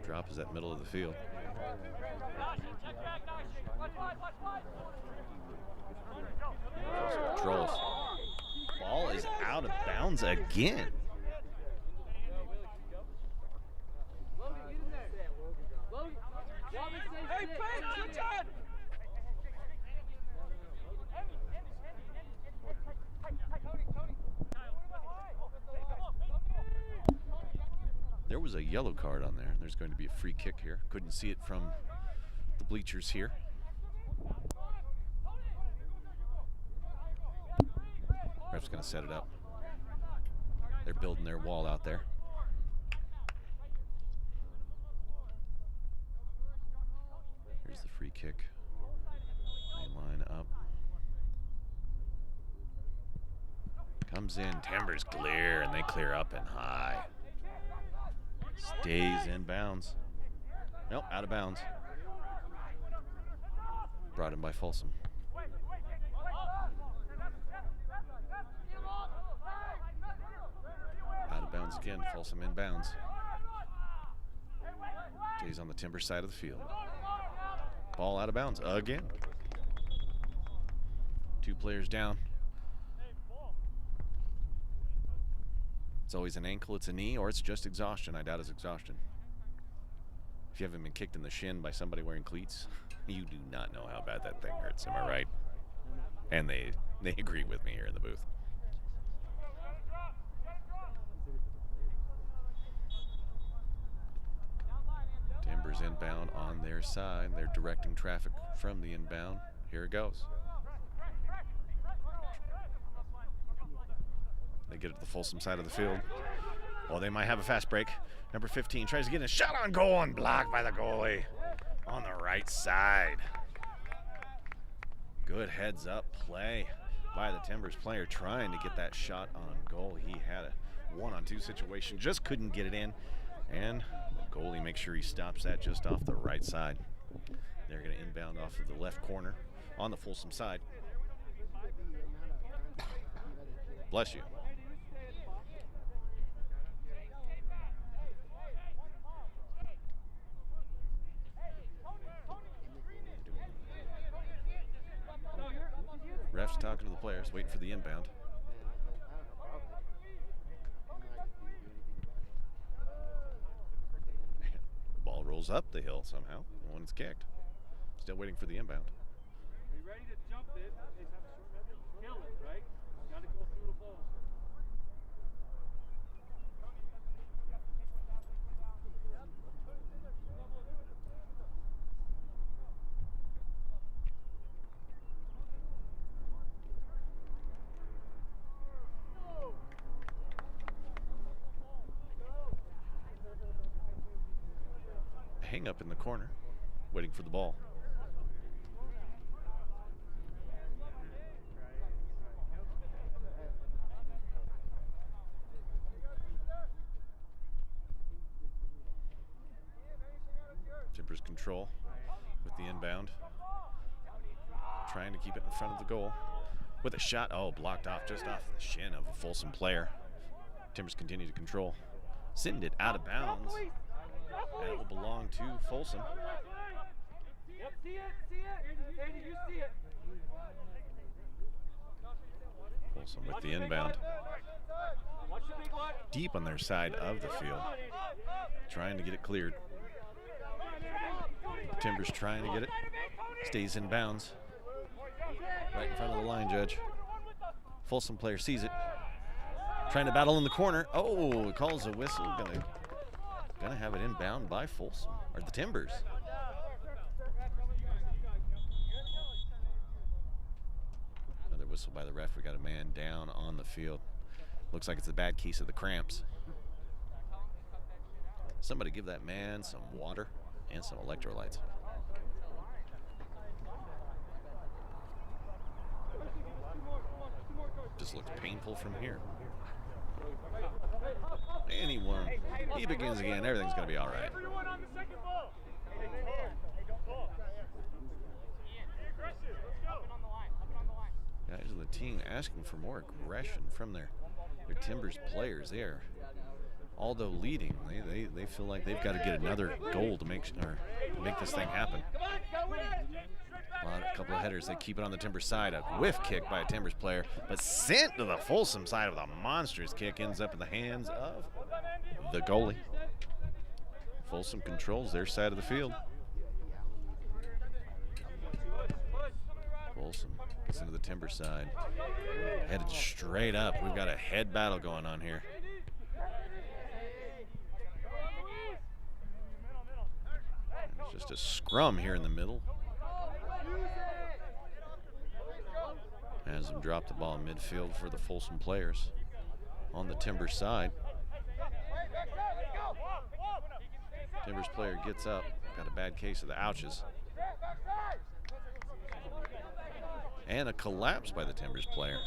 Drop is at middle of the field. Controls. Ball is out of bounds again. There was a yellow card on there. There's going to be a free kick here. Couldn't see it from the bleachers here. Ref's going to set it up. They're building their wall out there. Here's the free kick. They line up. Comes in. Timbers clear, and they clear up and high. Stays in bounds. Nope, out of bounds. Brought in by Folsom. Out of bounds again, Folsom in bounds. Stays on the Timber side of the field. Ball out of bounds again. Two players down. It's always an ankle, it's a knee, or it's just exhaustion. I doubt it's exhaustion. If you haven't been kicked in the shin by somebody wearing cleats, you do not know how bad that thing hurts. Am I right? And they agree with me here in the booth. Timbers Timbers inbound on their side. They're directing traffic from the inbound. Here it goes. They get it to the Folsom side of the field. Oh, they might have a fast break. Number 15 tries to get a shot on goal and blocked by the goalie on the right side. Good heads-up play by the Timbers player trying to get that shot on goal. He had a one-on-two situation, just couldn't get it in. And the goalie makes sure he stops that just off the right side. They're going to inbound off of the left corner on the Folsom side. Bless you. Refs talking to the players, waiting for the inbound. The ball rolls up the hill somehow, and when it's kicked. Still waiting for the inbound. Are you ready to jump it? Kill it, right? Got to go through the ball. Hang up in the corner, waiting for the ball. Timbers control with the inbound. Trying to keep it in front of the goal. With a shot, oh, blocked off just off the shin of a Folsom player. Timbers continue to control. Send it out of bounds. And it will belong to Folsom. Yep, see it, Andy, you see it. Folsom with the inbound. Deep on their side of the field. Trying to get it cleared. Timbers trying to get it. Stays in bounds. Right in front of the line, Judge. Folsom player sees it. Trying to battle in the corner. Oh, calls a whistle. Gonna have it inbound by Folsom, or the Timbers. Another whistle by the ref. We got a man down on the field. Looks like it's a bad case of the cramps. Somebody give that man some water and some electrolytes. Just looks painful from here. Anyone, he begins again. Everything's going to be all right. Everyone on the second ball. Hey, don't pull. Be aggressive. Let's go. Up and on the line. Up and on the line. Guys of the team asking for more aggression from their Timbers players there. Although leading, they feel like they've got to get another goal to make this thing happen. A couple of headers. They keep it on the Timbers side. A whiff kick by a Timbers player, but sent to the Folsom side with a monstrous kick. Ends up in the hands of the goalie. Folsom controls their side of the field. Folsom gets into the Timbers side. Headed straight up. We've got a head battle going on here. It's just a scrum here in the middle. Has them drop the ball in midfield for the Folsom players on the Timbers side. Timbers player gets up, got a bad case of the ouches. And a collapse by the Timbers player.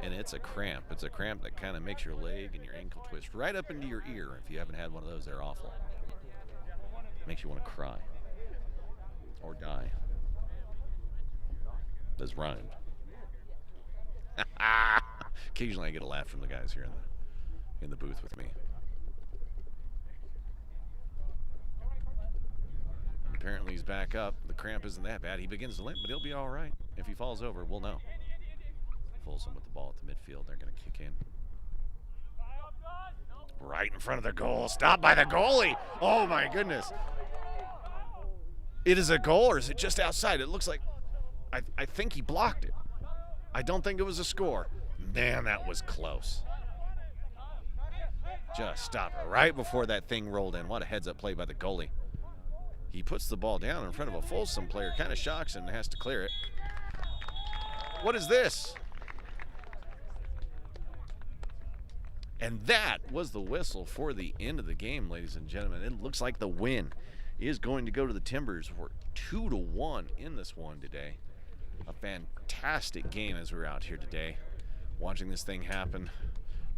And it's a cramp. It's a cramp that kind of makes your leg and your ankle twist right up into your ear. If you haven't had one of those, they're awful. Makes you want to cry or die. That's rhymed. Occasionally I get a laugh from the guys here in the booth with me. Apparently he's back up. The cramp isn't that bad. He begins to limp, but he'll be all right. If he falls over, we'll know. Folsom with the ball at the midfield. They're going to kick in. Right in front of the goal. Stopped by the goalie. Oh, my goodness. It is a goal, or is it just outside? It looks like, I think he blocked it. I don't think it was a score. Man, that was close. Just stopped right before that thing rolled in. What a heads-up play by the goalie. He puts the ball down in front of a Folsom player, kind of shocks him and has to clear it. What is this? And that was the whistle for the end of the game, ladies and gentlemen. It looks like the win is going to go to the Timbers. We're 2-1 in this one today. A fantastic game as we're out here today, watching this thing happen.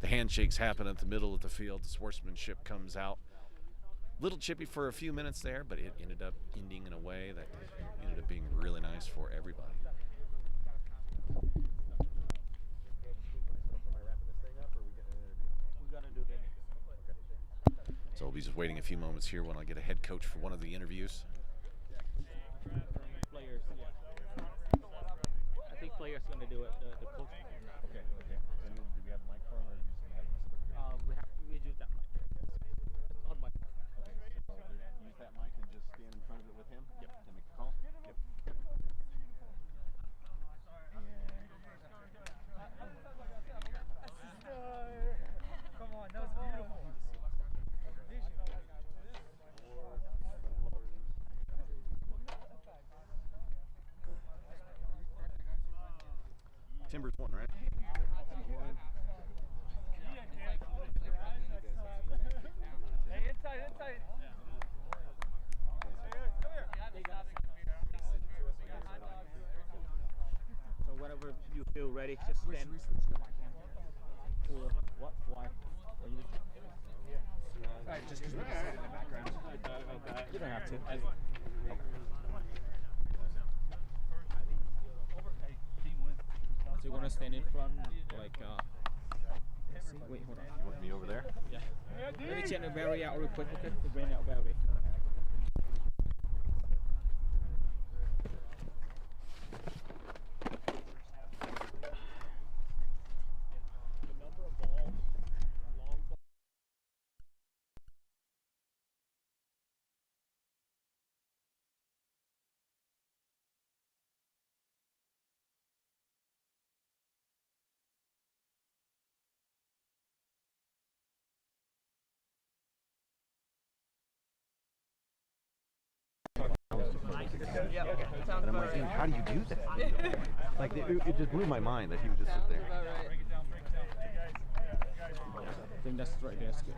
The handshakes happen at the middle of the field. The sportsmanship comes out. Little chippy for a few minutes there, but it ended up ending in a way that ended up being really nice for everybody. So we'll be just waiting a few moments here when I get a head coach for one of the interviews. Players, yeah. I think players going to do it. The coach. Okay. And do we have a mic for him, or you just have We use that mic. On mic. Okay, so use that mic and just stand in front of it with him? Yep. To make the call? Yep. Come on, that was beautiful. Timbers won, right? Hey, inside. So whenever you feel ready, just stand. What? Why? Just because we can sit in the background. I thought about that. You don't have to. So you're gonna stand in front, like. Let's see. Wait, hold on. You want me over there? Yeah. Let me check the berry out real quick, okay? The brain out berry. And I'm like, dude, how do you do that? Like, it just blew my mind that he would just sit there. I think that's right there. That's good.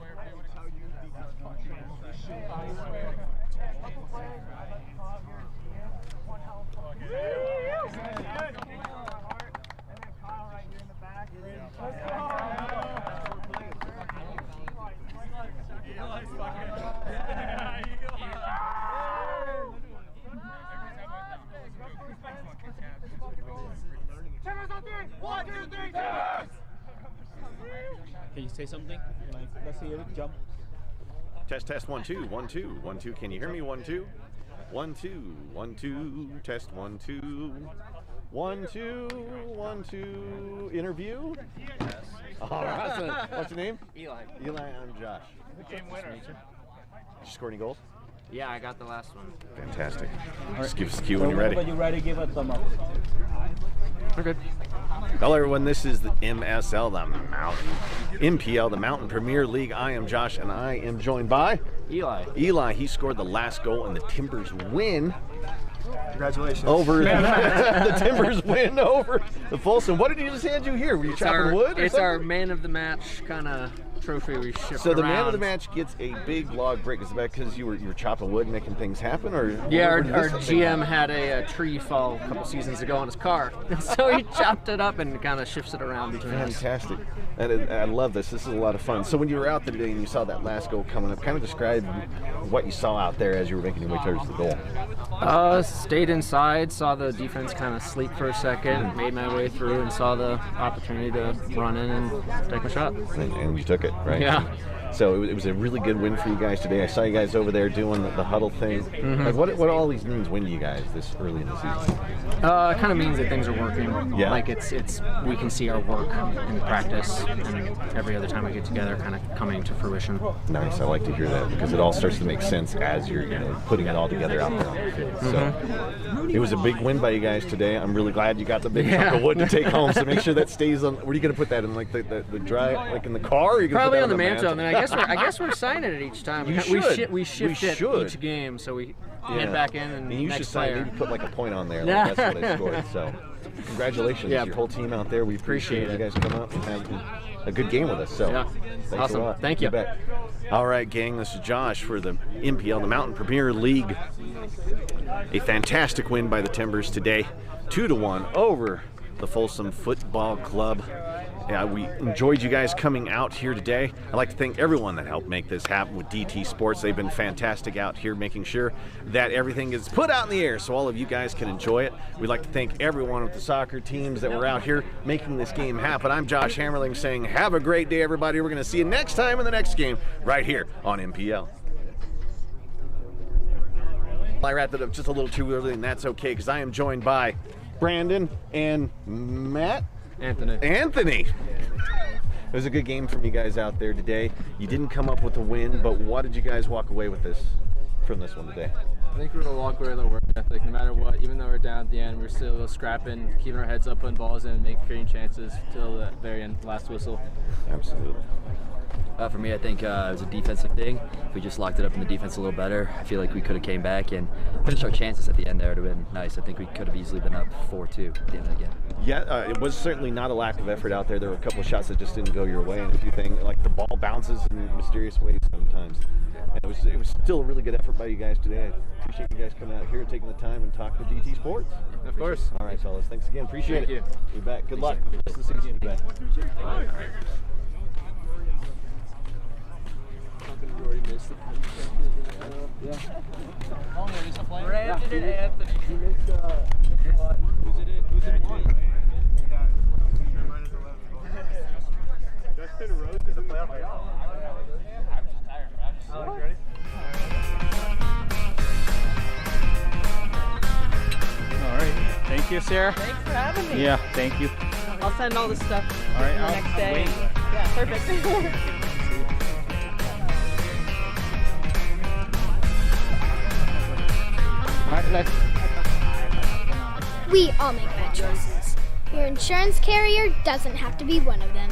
Can you say something? Like, let's hear it. Jump. Test 1 2 1 2 1 2. Can you hear me? 1 2 1 2 1 2. Test 1 2 1 2 1 2. Interview. Yes. All right. What's your name? Eli. Eli. I'm Josh. Game winner. Did you score any goals? Yeah, I got the last one. Fantastic. Just give us a cue when you're ready. Whenever you're ready, give a thumb up. We're good. Hello, everyone. This is the MSL, the Mountain MPL, the Mountain Premier League. I am Josh, and I am joined by Eli. Eli. He scored the last goal, and the Timbers win. Congratulations. Over the Timbers win over the Folsom. What did he just hand you here? Were you chopping wood? It's our man of the match kind of trophy we shipped So the man of around. the match gets a big log break. Is that because you were chopping wood and making things happen, or? Yeah, our where did this thing- GM had a tree fall a couple seasons ago on his car, so he chopped it up and kind of shifts it around between us. Fantastic. I love this. This is a lot of fun. So when you were out there today and you saw that last goal coming up, kind of describe what you saw out there as you were making your way towards the goal. Stayed inside, saw the defense kind of sleep for a second, made my way through and saw the opportunity to run in and take my shot. And you took it, right? Yeah. So it was a really good win for you guys today. I saw you guys over there doing the huddle thing. Mm-hmm. Like what all these means win to you guys this early in the season? It kind of means that things are working. Yeah. Like it's we can see our work in practice, and every other time we get together, kind of coming to fruition. Nice. I like to hear that because it all starts to make sense as you're putting it all together out there on the field. So it was a big win by you guys today. I'm really glad you got the big chunk of wood to take home. So make sure that stays on. Where are you going to put that in? Like the dry, like in the car? Or are you gonna Probably put on that the mantle, and then I I guess we're signing it each time. You we should. We shift it should. each game, so we get back in and you next should sign, player. maybe put like a point on there. Like that's what I scored. So, congratulations to your whole team out there. We appreciate you guys come out and have a good game with us. So, thanks awesome. a lot. Thank you. Bet. All right, gang. This is Josh for the MPL, the Mountain Premier League. A fantastic win by the Timbers today, 2-1 over the Folsom Football Club. Yeah, we enjoyed you guys coming out here today. I'd like to thank everyone that helped make this happen with DT Sports. They've been fantastic out here making sure that everything is put out in the air so all of you guys can enjoy it. We'd like to thank everyone with the soccer teams that were out here making this game happen. I'm Josh Hammerling saying have a great day, everybody. We're going to see you next time in the next game right here on MPL. I wrapped it up just a little too early, and that's okay because I am joined by Brandon and Matt. Anthony. It was a good game from you guys out there today. You didn't come up with a win, but what did you guys walk away with from this one today? I think we're going to walk away with our work ethic, no matter what. Even though we're down at the end, we're still scrapping, keeping our heads up, putting balls in, creating chances till the very end, last whistle. Absolutely. For me, I think it was a defensive thing. If we just locked it up in the defense a little better, I feel like we could have came back and finished our chances at the end there. It would have been nice. I think we could have easily been up 4-2 at the end of the game. Yeah, it was certainly not a lack of effort out there. There were a couple of shots that just didn't go your way, and a few things like the ball bounces in mysterious ways sometimes. And it was still a really good effort by you guys today. I appreciate you guys coming out here, taking the time and talking to DT Sports. Of course. All right, fellas. Thanks again. Appreciate Thank it. you. Be back. Good luck. Rest of the season. Be back. Brandon and Anthony. Who's it between? Justin Rose is a playoff. I'm just tired. Ready? All right. Thank you, Sarah. Thanks for having me. Yeah, thank you. I'll send all the stuff All right, the next day. wait. Yeah, perfect. We all make bad choices. Your insurance carrier doesn't have to be one of them.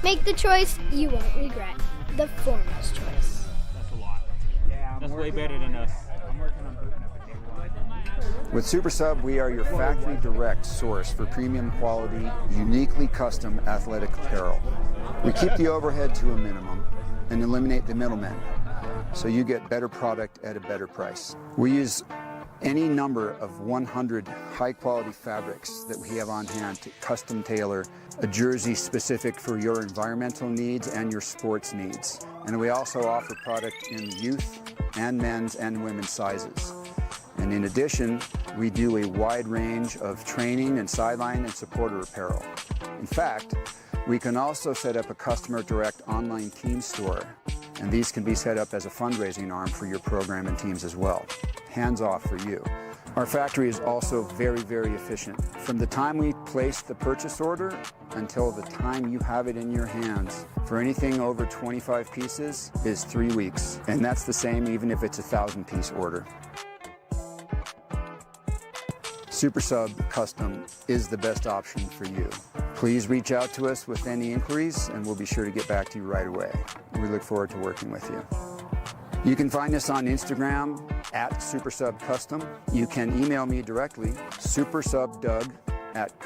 Make the choice you won't regret. The foremost choice. That's a lot. Yeah, that's way better than us. I'm working on putting up a table. With SuperSub, we are your factory direct source for premium quality, uniquely custom athletic apparel. We keep the overhead to a minimum and eliminate the middlemen, so you get better product at a better price. We use any number of 100 high-quality fabrics that we have on hand to custom tailor a jersey specific for your environmental needs and your sports needs. And we also offer product in youth and men's and women's sizes. And in addition, we do a wide range of training and sideline and supporter apparel. In fact, we can also set up a customer direct online team store, and these can be set up as a fundraising arm for your program and teams as well. Hands off for you. Our factory is also very, very efficient. From the time we place the purchase order until the time you have it in your hands, for anything over 25 pieces is 3 weeks. And that's the same even if it's a 1,000-piece order. SuperSub Custom is the best option for you. Please reach out to us with any inquiries and we'll be sure to get back to you right away. We look forward to working with you. You can find us on Instagram @SuperSubCustom. You can email me directly, supersubdoug@